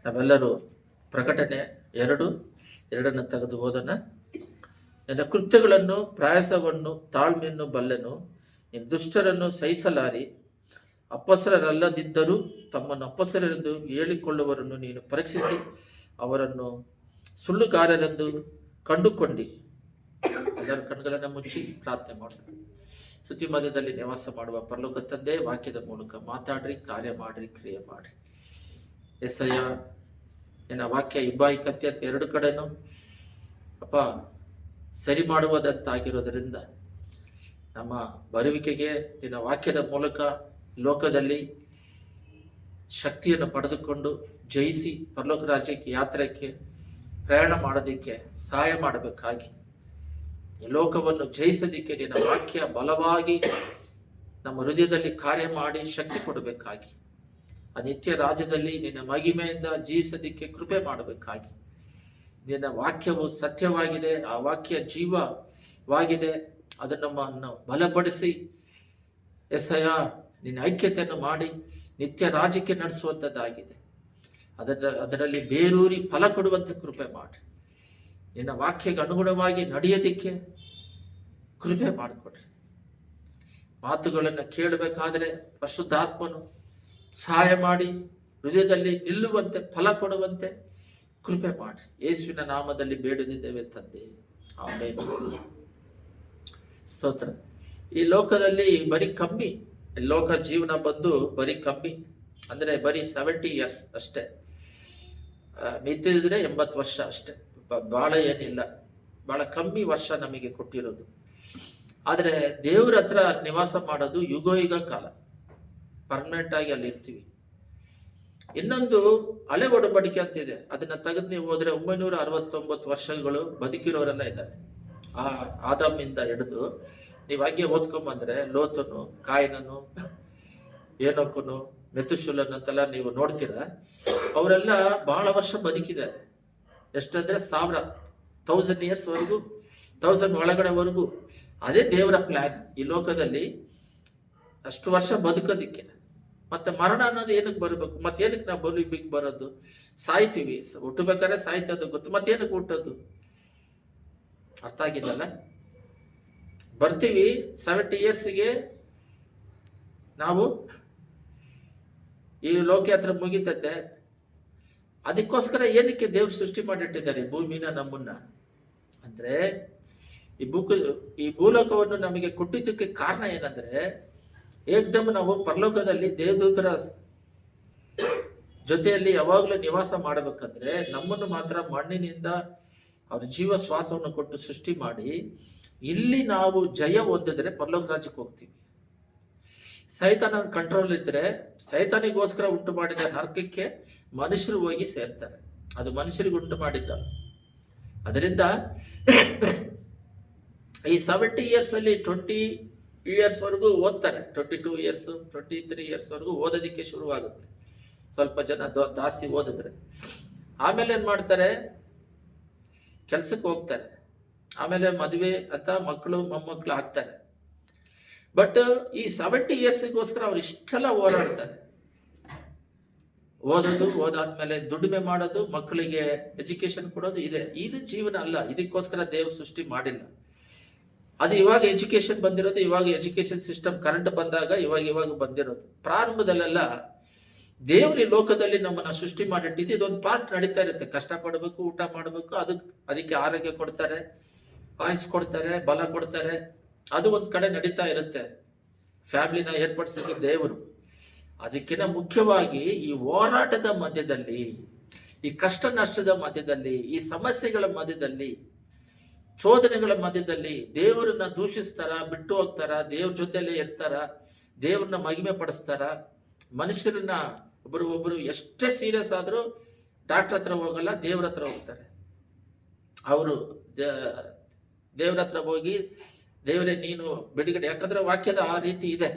ನಾವೆಲ್ಲರೂ ಪ್ರಕಟಣೆ 2:2 ತೆಗೆದು ಓದೋಣ. ನಿನ್ನ ಕೃತ್ಯಗಳನ್ನು ಪ್ರಯಾಸವನ್ನು ತಾಳ್ಮೆಯನ್ನು ಬಲ್ಲೆನು, ನಿನ್ನ ದುಷ್ಟರನ್ನು ಸಹಿಸಲಾರಿ. ಅಪ್ಪಸರಲ್ಲದಿದ್ದರೂ ತಮ್ಮನ್ನು ಅಪ್ಪಸರೆಂದು ಹೇಳಿಕೊಳ್ಳುವವರನ್ನು ನೀನು ಪರೀಕ್ಷಿಸಿ ಅವರನ್ನು ಸುಳ್ಳುಗಾರರೆಂದು ಕಂಡುಕೊಂಡಿ. ಅದರ ಕಣ್ಗಳನ್ನು ಮುಚ್ಚಿ ಪ್ರಾರ್ಥನೆ ಮಾಡೋಣ. ಸ್ತುತಿ ಮಧ್ಯದಲ್ಲಿ ನಿವಾಸ ಮಾಡುವ ಪರಲೋಕ ತಂದೆ, ವಾಕ್ಯದ ಮೂಲಕ ಮಾತಾಡ್ರಿ, ಕಾರ್ಯ ಮಾಡ್ರಿ, ಕ್ರಿಯೆ ಮಾಡ್ರಿ. ಎಸ್ಸಯ್ಯ, ನಿನ್ನ ವಾಕ್ಯ ಇಬ್ಬಾಯಿ ಕತ್ತಿ ಅಂತ ಎರಡು ಕಡೆನೂ ಅಪ್ಪ ಸರಿ ಮಾಡುವುದಂತಾಗಿರೋದ್ರಿಂದ ನಮ್ಮ ಬರುವಿಕೆಗೆ ನಿನ್ನ ವಾಕ್ಯದ ಮೂಲಕ ಲೋಕದಲ್ಲಿ ಶಕ್ತಿಯನ್ನು ಪಡೆದುಕೊಂಡು ಜಯಿಸಿ ಪರಲೋಕ ರಾಜ್ಯಕ್ಕೆ ಯಾತ್ರೆಗೆ ಪ್ರಯಾಣ ಮಾಡೋದಕ್ಕೆ ಸಹಾಯ ಮಾಡಬೇಕಾಗಿ, ಲೋಕವನ್ನು ಜಯಿಸೋದಕ್ಕೆ ನಿನ್ನ ವಾಕ್ಯ ಬಲವಾಗಿ ನಮ್ಮ ಹೃದಯದಲ್ಲಿ ಕಾರ್ಯ ಮಾಡಿ ಶಕ್ತಿ ಕೊಡಬೇಕಾಗಿ, ಆ ನಿತ್ಯ ರಾಜ್ಯದಲ್ಲಿ ನಿನ್ನ ಮಹಿಮೆಯಿಂದ ಜೀವಿಸೋದಕ್ಕೆ ಕೃಪೆ ಮಾಡಬೇಕಾಗಿ, ನಿನ್ನ ವಾಕ್ಯವು ಸತ್ಯವಾಗಿದೆ, ಆ ವಾಕ್ಯ ಜೀವವಾಗಿದೆ, ಅದು ನಮ್ಮನ್ನು ಬಲಪಡಿಸಿ ಎಸ್ಸಯ್ಯ ನಿನ್ನ ಐಕ್ಯತೆಯನ್ನು ಮಾಡಿ ನಿತ್ಯ ರಾಜ್ಯಕ್ಕೆ ನಡೆಸುವಂಥದ್ದಾಗಿದೆ. ಅದರಲ್ಲಿ ಬೇರೂರಿ ಫಲ ಕೊಡುವಂತೆ ಕೃಪೆ ಮಾಡಿ, ನಿನ್ನ ವಾಕ್ಯಕ್ಕೆ ಅನುಗುಣವಾಗಿ ನಡೆಯೋದಕ್ಕೆ ಕೃಪೆ ಮಾಡಿಕೊಡ್ರಿ. ಮಾತುಗಳನ್ನು ಕೇಳಬೇಕಾದ್ರೆ ಪರಿಶುದ್ಧಾತ್ಮನು ಸಹಾಯ ಮಾಡಿ ಹೃದಯದಲ್ಲಿ ನಿಲ್ಲುವಂತೆ ಫಲ ಕೊಡುವಂತೆ ಕೃಪೆ ಮಾಡಿ. ಯೇಸುವಿನ ನಾಮದಲ್ಲಿ ಬೇಡುತ್ತಿದ್ದೇವೆ ತಂದೆ, ಆಮೆನ್. ಸ್ತೋತ್ರ. ಈ ಲೋಕದಲ್ಲಿ ಬರೀ ಕಮ್ಮಿ, ಲೋಕ ಜೀವನ ಬಂದು ಬರೀ ಕಮ್ಮಿ, ಅಂದರೆ ಬರೀ 70 years ಅಷ್ಟೇ, ಮಿತ್ತಿದ್ರೆ 80 ವರ್ಷ ಅಷ್ಟೇ, ಭಾಳ ಏನಿಲ್ಲ, ಭಾಳ ಕಮ್ಮಿ ವರ್ಷ ನಮಗೆ ಕೊಟ್ಟಿರೋದು. ಆದರೆ ದೇವ್ರ ಹತ್ರ ನಿವಾಸ ಮಾಡೋದು ಯುಗ ಕಾಲ, ಪರ್ಮನೆಂಟ್ ಆಗಿ ಅಲ್ಲಿ ಇರ್ತೀವಿ. ಇನ್ನೊಂದು ಹಳೆ ಒಡಂಬಡಿಕೆ ಅಂತಿದೆ, ಅದನ್ನ ತೆಗೆದು ನೀವು ಹೋದ್ರೆ 969 ವರ್ಷಗಳು ಬದುಕಿರೋರೆಲ್ಲ ಇದ್ದಾರೆ. ಆ ಆದಾಮಿಂದ ಹಿಡಿದು ನೀವು ಹಾಗೆ ಓದ್ಕೊಂಬಂದ್ರೆ ಲೋತನು, ಕಾಯಿನನು, ಏನೋಕನು, ಮೆತುಶುಲನ್ ಅಂತೆಲ್ಲ ನೀವು ನೋಡ್ತೀರಾ, ಅವರೆಲ್ಲ ಬಹಳ ವರ್ಷ ಬದುಕಿದ್ದಾರೆ. ಎಷ್ಟಂದ್ರೆ 1000 years ವರೆಗೂ, 1000 ಒಳಗಡೆವರೆಗೂ. ಅದೇ ದೇವರ ಪ್ಲಾನ್ ಈ ಲೋಕದಲ್ಲಿ, ಅಷ್ಟು ವರ್ಷ ಬದುಕೋದಿಕ್ಕೆ. ಮತ್ತೆ ಮರಣ ಅನ್ನೋದು ಏನಕ್ಕೆ ಬರಬೇಕು? ಮತ್ತೇನಕ್ಕೆ ನಾವು ಬದುಕಿಗೆ ಬರೋದು? ಸಾಯ್ತೀವಿ, ಹುಟ್ಟಬೇಕಾದ್ರೆ ಸಾಯ್ತದ್ದು ಗೊತ್ತು, ಮತ್ತೇನಕ್ಕೆ ಹುಟ್ಟೋದು? ಅರ್ಥ ಆಗಿದ್ದಲ್ಲ? ಬರ್ತೀವಿ 70 yearsಗೆ, ನಾವು ಈ ಲೋಕಯಾತ್ರೆ ಮುಗಿತತೆ. ಅದಕ್ಕೋಸ್ಕರ ಏನಕ್ಕೆ ದೇವ್ರು ಸೃಷ್ಟಿ ಮಾಡಿಟ್ಟಿದ್ದಾರೆ ಭೂಮಿನ, ನಮ್ಮನ್ನ ಅಂದ್ರೆ ಈ ಭೂಲೋಕವನ್ನು ನಮಗೆ ಕೊಟ್ಟಿದ್ದಕ್ಕೆ ಕಾರಣ ಏನಂದ್ರೆ, ಏಕ್ದಮ್ ನಾವು ಪರಲೋಕದಲ್ಲಿ ದೇವದೂತರ ಜೊತೆಯಲ್ಲಿ ಯಾವಾಗಲೂ ನಿವಾಸ ಮಾಡಬೇಕಂದ್ರೆ ನಮ್ಮನ್ನು ಮಾತ್ರ ಮಣ್ಣಿನಿಂದ ಅವ್ರ ಜೀವ ಶ್ವಾಸವನ್ನು ಕೊಟ್ಟು ಸೃಷ್ಟಿ ಮಾಡಿ, ಇಲ್ಲಿ ನಾವು ಜಯ ಹೊಂದಿದ್ರೆ ಪರಲೋಕ ರಾಜ್ಯಕ್ಕೆ ಹೋಗ್ತೀವಿ. ಸೈತಾನ ಕಂಟ್ರೋಲ್ ಇದ್ರೆ, ಸೈತಾನಿಗೋಸ್ಕರ ಉಂಟು ಮಾಡಿದ ನರಕಕ್ಕೆ ಮನುಷ್ಯರು ಹೋಗಿ ಸೇರ್ತಾರೆ. ಅದು ಮನುಷ್ಯರಿಗೆ ಉಂಟು ಮಾಡಿದ್ದ. ಅದರಿಂದ ಈ 70 years ಅಲ್ಲಿ 20 years ವರೆಗೂ ಓದ್ತಾರೆ, 22 years 23 years ವರೆಗೂ ಓದೋದಿಕ್ಕೆ ಶುರುವಾಗುತ್ತೆ. ಸ್ವಲ್ಪ ಜನ ಜಾಸ್ತಿ ಓದಿದ್ರೆ ಆಮೇಲೆ ಏನ್ ಮಾಡ್ತಾರೆ, ಕೆಲ್ಸಕ್ಕೆ ಹೋಗ್ತಾರೆ, ಆಮೇಲೆ ಮದುವೆ ಅಂತ ಮಕ್ಕಳು ಮೊಮ್ಮಕ್ಕಳು ಆಗ್ತಾರೆ. ಬಟ್ ಈ 70 yearsಗೋಸ್ಕರ ಅವ್ರು ಇಷ್ಟೆಲ್ಲ ಹೋರಾಡ್ತಾರೆ. ಓದಾದ್ಮೇಲೆ ದುಡಿಮೆ ಮಾಡೋದು, ಮಕ್ಕಳಿಗೆ ಎಜುಕೇಶನ್ ಕೊಡೋದು, ಇದು ಜೀವನ ಅಲ್ಲ. ಇದಕ್ಕೋಸ್ಕರ ದೇವ್ರು ಸೃಷ್ಟಿ ಮಾಡಿಲ್ಲ. ಅದು ಇವಾಗ ಎಜುಕೇಶನ್ ಬಂದಿರೋದು, ಇವಾಗ ಎಜುಕೇಶನ್ ಸಿಸ್ಟಮ್ ಕರೆಂಟ್ ಬಂದಾಗ ಇವಾಗ ಬಂದಿರೋದು. ಪ್ರಾರಂಭದಲ್ಲೆಲ್ಲ ದೇವ್ರ ಈ ಲೋಕದಲ್ಲಿ ನಮ್ಮನ್ನ ಸೃಷ್ಟಿ ಮಾಡಿಟ್ಟಿದ್ದು ಇದೊಂದು ಪಾರ್ಟ್ ನಡೀತಾ ಇರುತ್ತೆ. ಕಷ್ಟಪಡಬೇಕು, ಊಟ ಮಾಡಬೇಕು, ಅದಕ್ಕೆ ಆರೋಗ್ಯ ಕೊಡ್ತಾರೆ, ಆಯುಸ್ ಕೊಡ್ತಾರೆ, ಬಲ ಕೊಡ್ತಾರೆ, ಅದು ಒಂದ್ ಕಡೆ ನಡೀತಾ ಇರುತ್ತೆ. ಫ್ಯಾಮಿಲಿನ ಏರ್ಪಡಿಸಿದ ದೇವರು. ಅದಕ್ಕಿಂತ ಮುಖ್ಯವಾಗಿ ಈ ಹೋರಾಟದ ಮಧ್ಯದಲ್ಲಿ, ಈ ಕಷ್ಟ ನಷ್ಟದ ಮಧ್ಯದಲ್ಲಿ, ಈ ಸಮಸ್ಯೆಗಳ ಮಧ್ಯದಲ್ಲಿ, ಶೋಧನೆಗಳ ಮಧ್ಯದಲ್ಲಿ ದೇವರನ್ನ ದೂಷಿಸ್ತಾರ, ಬಿಟ್ಟು ಹೋಗ್ತಾರ, ದೇವ್ರ ಜೊತೆಯಲ್ಲೇ ಇರ್ತಾರ, ದೇವ್ರನ್ನ ಮಹಿಮೆ ಪಡಿಸ್ತಾರ. ಮನುಷ್ಯರನ್ನ ಒಬ್ಬರು ಎಷ್ಟೇ ಸೀರಿಯಸ್ ಆದ್ರೂ ಡಾಕ್ಟರ್ ಹತ್ರ ಹೋಗಲ್ಲ, ದೇವ್ರ ಹತ್ರ ಹೋಗ್ತಾರೆ. ಅವರು ದೇವ್ರ ಹತ್ರ ಹೋಗಿ, ದೇವರೇ ನೀನು ಬಿಡುಗಡೆ, ಯಾಕಂದ್ರೆ ವಾಕ್ಯದ ಆ ರೀತಿ ಇದೆ.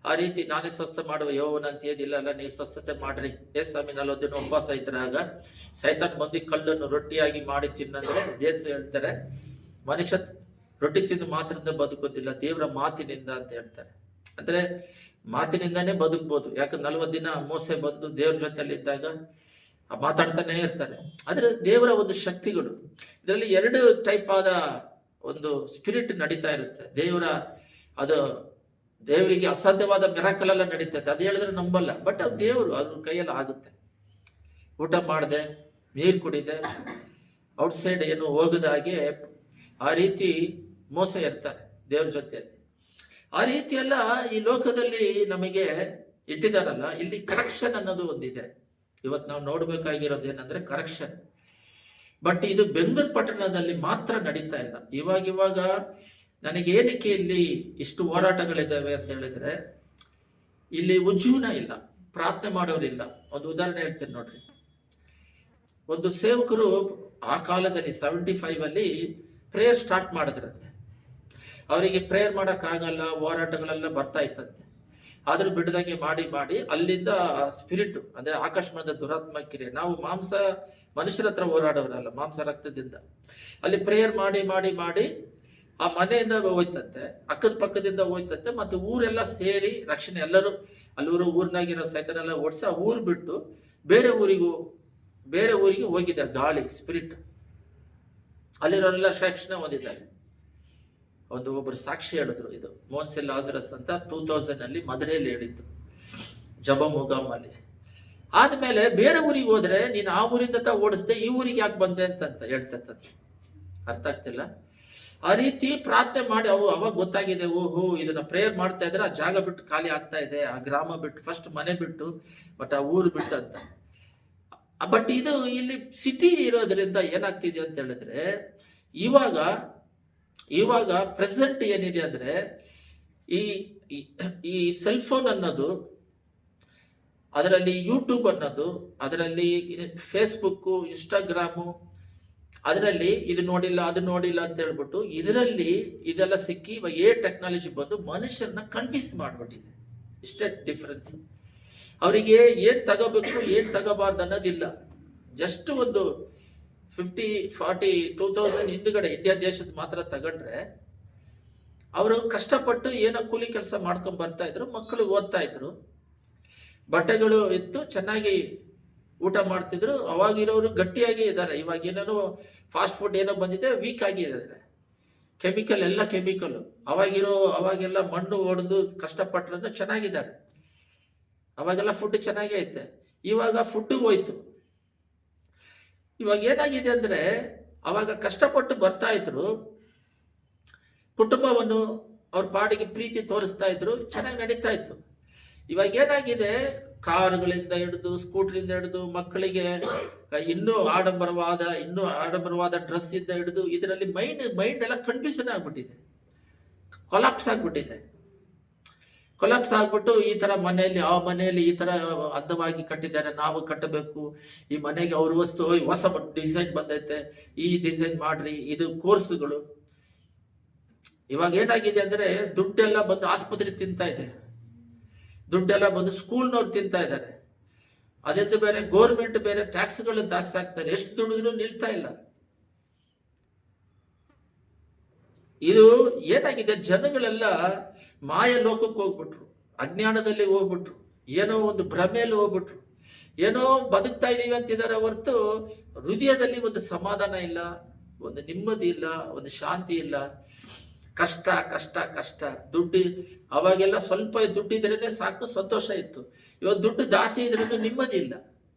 ಆ ರೀತಿ ನಾನೇ ಸ್ವಸ್ಥ ಮಾಡುವ ಯೆಹೋವನು ಅಂತ ಏನಿಲ್ಲ, ನೀವು ಸ್ವಸ್ಥತೆ ಮಾಡ್ರಿ. ಸ್ವಾಮಿ 40 ದಿನ ಉಪವಾಸ ಇದ್ರಾಗ ಸೈತಾನ್ ಬಂದು ಕಲ್ಲನ್ನು ರೊಟ್ಟಿಯಾಗಿ ಮಾಡಿ ತಿನ್ನಂದ್ರೆ ಜೇಸು ಹೇಳ್ತಾರೆ, ಮನುಷ್ಯ ರೊಟ್ಟಿ ತಿಂದು ಮಾತ್ರದಿಂದ ಬದುಕೋದಿಲ್ಲ, ದೇವರ ಮಾತಿನಿಂದ ಅಂತ ಹೇಳ್ತಾರೆ. ಅಂದ್ರೆ ಮಾತಿನಿಂದಾನೇ ಬದುಕ್ಬೋದು. ಯಾಕಂದ್ರೆ 40 ದಿನ ಮೋಸೆ ಬಂದು ದೇವ್ರ ಜೊತೆಯಲ್ಲಿ ಇದ್ದಾಗ ಮಾತಾಡ್ತಾನೆ ಇರ್ತಾರೆ. ಆದ್ರೆ ದೇವರ ಒಂದು ಶಕ್ತಿಗಳು ಇದರಲ್ಲಿ 2 ಟೈಪ್ ಆದ ಒಂದು ಸ್ಪಿರಿಟ್ ನಡೀತಾ ಇರುತ್ತೆ. ಅದು ದೇವರಿಗೆ ಅಸಾಧ್ಯವಾದ ಮಿರಾಕಲ್ ಎಲ್ಲ ನಡೀತೈತೆ. ಅದು ಹೇಳಿದ್ರೆ ನಂಬಲ್ಲ, ಬಟ್ ದೇವರು ಅದ್ರ ಕೈಯಲ್ಲಿ ಆಗುತ್ತೆ. ಊಟ ಮಾಡದೆ, ನೀರು ಕುಡಿದೆ, ಔಟ್ಸೈಡ್ ಏನು ಹೋಗದಾಗೆ ಆ ರೀತಿ ಮೋಸ ಇರ್ತಾರೆ ದೇವ್ರ ಜೊತೆಯಲ್ಲಿ. ಆ ರೀತಿ ಎಲ್ಲ ಈ ಲೋಕದಲ್ಲಿ ನಮಗೆ ಇಟ್ಟಿದಾರಲ್ಲ. ಇಲ್ಲಿ ಕರೆಕ್ಷನ್ ಅನ್ನೋದು ಒಂದಿದೆ. ಇವತ್ತು ನಾವು ನೋಡ್ಬೇಕಾಗಿರೋದು ಏನಂದ್ರೆ ಕರೆಕ್ಷನ್. ಬಟ್ ಇದು ಬೆಂಗಳೂರು ಪಟ್ಟಣದಲ್ಲಿ ಮಾತ್ರ ನಡೀತಾ ಇಲ್ಲ. ಇವಾಗ ನನಗೆ ಏನಕ್ಕೆ ಇಲ್ಲಿ ಇಷ್ಟು ಹೋರಾಟಗಳಿದ್ದಾವೆ ಅಂತ ಹೇಳಿದ್ರೆ, ಇಲ್ಲಿ ಉಜ್ಜೀವನ ಇಲ್ಲ, ಪ್ರಾರ್ಥನೆ ಮಾಡೋರಿಲ್ಲ. ಒಂದು ಉದಾಹರಣೆ ಹೇಳ್ತೀನಿ ನೋಡ್ರಿ. ಒಂದು ಸೇವಕರು ಆ ಕಾಲದಲ್ಲಿ 75 ಅಲ್ಲಿ ಪ್ರೇಯರ್ ಸ್ಟಾರ್ಟ್ ಮಾಡಿದ್ರಂತೆ. ಅವರಿಗೆ ಪ್ರೇಯರ್ ಮಾಡೋಕ್ಕಾಗಲ್ಲ, ಹೋರಾಟಗಳೆಲ್ಲ ಬರ್ತಾ ಇತ್ತಂತೆ. ಆದ್ರೂ ಬಿಡದಂಗೆ ಮಾಡಿ ಅಲ್ಲಿಂದ ಸ್ಪಿರಿಟ್ ಅಂದ್ರೆ ಆಕಾಶವಾದ ದುರಾತ್ಮ ಕಿರಿಯ, ನಾವು ಮನುಷ್ಯರ ಹತ್ರ ಹೋರಾಡೋರಲ್ಲ, ಮಾಂಸ ರಕ್ತದಿಂದ. ಅಲ್ಲಿ ಪ್ರೇಯರ್ ಮಾಡಿ ಆ ಮನೆಯಿಂದ ಹೋಯ್ತಂತೆ, ಅಕ್ಕದ ಪಕ್ಕದಿಂದ ಹೋಯ್ತಂತೆ. ಮತ್ತೆ ಊರೆಲ್ಲ ಸೇರಿ ರಕ್ಷಣೆ, ಎಲ್ಲರೂ ಅಲ್ಲೂರು ಊರಿನಾಗಿರೋ ಸೈತನೆಲ್ಲ ಓಡಿಸಿ ಆ ಊರು ಬಿಟ್ಟು ಬೇರೆ ಊರಿಗೆ ಹೋಗಿದೆ ಗಾಳಿ ಸ್ಪಿರಿಟ್. ಅಲ್ಲಿರೋರೆಲ್ಲ ರಕ್ಷಣೆ ಹೊಂದಿದ್ದಾರೆ. ಒಬ್ಬರು ಸಾಕ್ಷಿ ಹೇಳಿದ್ರು. ಇದು ಮೋನ್ಸೆಲ್ ಲಾಜರಸ್ ಅಂತ 2000 ಅಲ್ಲಿ ಮದುರೆಯಲ್ಲಿ ಹೇಳಿತ್ತು, ಜಬಮುಗಾಮ್ ಅಲ್ಲಿ. ಆದ್ಮೇಲೆ ಬೇರೆ ಊರಿಗೆ ಹೋದ್ರೆ ನೀನು ಆ ಊರಿಂದ ಓಡಿಸ್ದೆ, ಈ ಊರಿಗೆ ಯಾಕೆ ಬಂದೆ ಅಂತ ಹೇಳ್ತಂತೆ. ಅರ್ಥ ಆಗ್ತಿಲ್ಲ. ಆ ರೀತಿ ಪ್ರಾರ್ಥನೆ ಮಾಡಿ ಅವಾಗ ಗೊತ್ತಾಗಿದೆ, ಓಹೋ ಇದನ್ನ ಪ್ರೇಯರ್ ಮಾಡ್ತಾ ಇದ್ರೆ ಆ ಜಾಗ ಬಿಟ್ಟು ಖಾಲಿ ಆಗ್ತಾ ಇದೆ, ಆ ಗ್ರಾಮ ಬಿಟ್ಟು, ಫಸ್ಟ್ ಮನೆ ಬಿಟ್ಟು, ಬಟ್ ಆ ಊರು ಬಿಟ್ಟು ಅಂತ. ಬಟ್ ಇದು ಇಲ್ಲಿ ಸಿಟಿ ಇರೋದ್ರಿಂದ ಏನಾಗ್ತಿದೆ ಅಂತ ಹೇಳಿದ್ರೆ, ಇವಾಗ ಪ್ರೆಸೆಂಟ್ ಏನಿದೆ ಅಂದ್ರೆ ಈ ಸೆಲ್ ಫೋನ್ ಅನ್ನೋದು, ಅದರಲ್ಲಿ ಯೂಟ್ಯೂಬ್ ಅನ್ನೋದು, ಅದರಲ್ಲಿ ಫೇಸ್ಬುಕ್, ಇನ್ಸ್ಟಾಗ್ರಾಮು, ಅದರಲ್ಲಿ ಇದು ನೋಡಿಲ್ಲ ಅದು ನೋಡಿಲ್ಲ ಅಂತ ಹೇಳ್ಬಿಟ್ಟು ಇದರಲ್ಲಿ ಇದೆಲ್ಲ ಸಿಕ್ಕಿ ಇವಾಗ ಟೆಕ್ನಾಲಜಿ ಬಂದು ಮನುಷ್ಯರನ್ನ ಕನ್ಫ್ಯೂಸ್ ಮಾಡ್ಬಿಟ್ಟಿದೆ. ಇಷ್ಟೇ ಡಿಫ್ರೆನ್ಸ್. ಅವರಿಗೆ ಏನ್ ತಗೋಬೇಕು ಏನ್ ತಗೋಬಾರ್ದು ಅನ್ನೋದಿಲ್ಲ. ಜಸ್ಟ್ ಒಂದು 50, 40, 2000 ಹಿಂದುಗಡೆ ಇಂಡಿಯಾ ದೇಶದ ಮಾತ್ರ ತಗೊಂಡ್ರೆ, ಅವರು ಕಷ್ಟಪಟ್ಟು ಏನೋ ಕೂಲಿ ಕೆಲಸ ಮಾಡ್ಕೊಂಡ್ ಬರ್ತಾ ಇದ್ರು, ಮಕ್ಕಳು ಓದ್ತಾ ಇದ್ರು, ಬಟ್ಟೆಗಳು ಇತ್ತು, ಚೆನ್ನಾಗಿ ಊಟ ಮಾಡ್ತಿದ್ರು. ಅವಾಗಿರೋರು ಗಟ್ಟಿಯಾಗಿ ಇದ್ದಾರೆ. ಇವಾಗ ಏನೇನೋ ಫಾಸ್ಟ್ ಫುಡ್ ಏನೋ ಬಂದಿದೆ, ವೀಕ್ ಆಗಿ ಇದ್ದಾರೆ. ಎಲ್ಲ ಕೆಮಿಕಲ್. ಅವಾಗೆಲ್ಲ ಮಣ್ಣು ಹೊಡೆದು ಕಷ್ಟಪಟ್ಟರು ಚೆನ್ನಾಗಿದ್ದಾರೆ. ಅವಾಗೆಲ್ಲ ಫುಡ್ ಚೆನ್ನಾಗೇ ಐತೆ. ಇವಾಗ ಫುಡ್ ಹೋಯ್ತು. ಇವಾಗ ಏನಾಗಿದೆ ಅಂದ್ರೆ, ಅವಾಗ ಕಷ್ಟಪಟ್ಟು ಬರ್ತಾ ಇದ್ರು, ಕುಟುಂಬವನ್ನು ಅವ್ರ ಪಾಡಿಗೆ ಪ್ರೀತಿ ತೋರಿಸ್ತಾ ಇದ್ರು, ಚೆನ್ನಾಗಿ ನಡೀತಾ ಇತ್ತು. ಇವಾಗ ಏನಾಗಿದೆ, ಕಾರುಗಳಿಂದ ಹಿಡಿದು ಸ್ಕೂಟರಿಂದ ಹಿಡಿದು ಮಕ್ಕಳಿಗೆ ಇನ್ನೂ ಆಡಂಬರವಾದ ಡ್ರೆಸ್ ಇಂದ ಹಿಡಿದು ಇದರಲ್ಲಿ ಮೈಂಡ್ ಎಲ್ಲ ಕನ್ಫ್ಯೂಷನ್ ಆಗ್ಬಿಟ್ಟಿದೆ, ಕೊಲಾಪ್ಸ್ ಆಗ್ಬಿಟ್ಟು ಈ ತರ ಮನೆಯಲ್ಲಿ ಈ ತರ ಅಂದವಾಗಿ ಕಟ್ಟಿದ್ದಾರೆ, ನಾವು ಕಟ್ಟಬೇಕು. ಈ ಮನೆಗೆ ಅವ್ರ ವಸ್ತು ಹೊಸ ಡಿಸೈನ್ ಬಂದೈತೆ, ಈ ಡಿಸೈನ್ ಮಾಡ್ರಿ, ಇದು ಕೋರ್ಸ್ಗಳು. ಇವಾಗ ಏನಾಗಿದೆ ಅಂದ್ರೆ, ದುಡ್ಡೆಲ್ಲ ಬಂದು ಆಸ್ಪತ್ರೆ ತಿಂತಾ ಇದೆ, ದುಡ್ಡೆಲ್ಲ ಬಂದು ಸ್ಕೂಲ್ನವ್ರು ತಿಂತಾ ಇದ್ದಾರೆ. ಅದೆಂದು ಬೇರೆ ಗೋರ್ಮೆಂಟ್ ಬೇರೆ ಟ್ಯಾಕ್ಸ್ಗಳು ಜಾಸ್ತಿ ಆಗ್ತಾರೆ. ಎಷ್ಟು ದುಡಿದ್ರು ನಿಲ್ತಾ ಇಲ್ಲ. ಇದು ಏನಾಗಿದೆ, ಜನಗಳೆಲ್ಲ ಮಾಯ ಲೋಕಕ್ಕೆ ಹೋಗ್ಬಿಟ್ರು, ಅಜ್ಞಾನದಲ್ಲಿ ಹೋಗ್ಬಿಟ್ರು, ಏನೋ ಒಂದು ಭ್ರಮೆಯಲ್ಲಿ ಹೋಗ್ಬಿಟ್ರು, ಏನೋ ಬದುಕ್ತಾ ಇದೀವಿ ಅಂತಿದ್ದಾರೆ ಹೊರತು ಹೃದಯದಲ್ಲಿ ಒಂದು ಸಮಾಧಾನ ಇಲ್ಲ, ಒಂದು ನೆಮ್ಮದಿ ಇಲ್ಲ, ಒಂದು ಶಾಂತಿ ಇಲ್ಲ. ಕಷ್ಟ. ದುಡ್ಡು ಅವಾಗೆಲ್ಲ ಸ್ವಲ್ಪ ದುಡ್ಡಿದ್ರೇನೆ ಸಾಕು, ಸಂತೋಷ ಇತ್ತು. ಇವತ್ತು ದುಡ್ಡು ಜಾಸ್ತಿ ಇದ್ರೂ ನೆಮ್ಮದಿ ಇಲ್ಲ,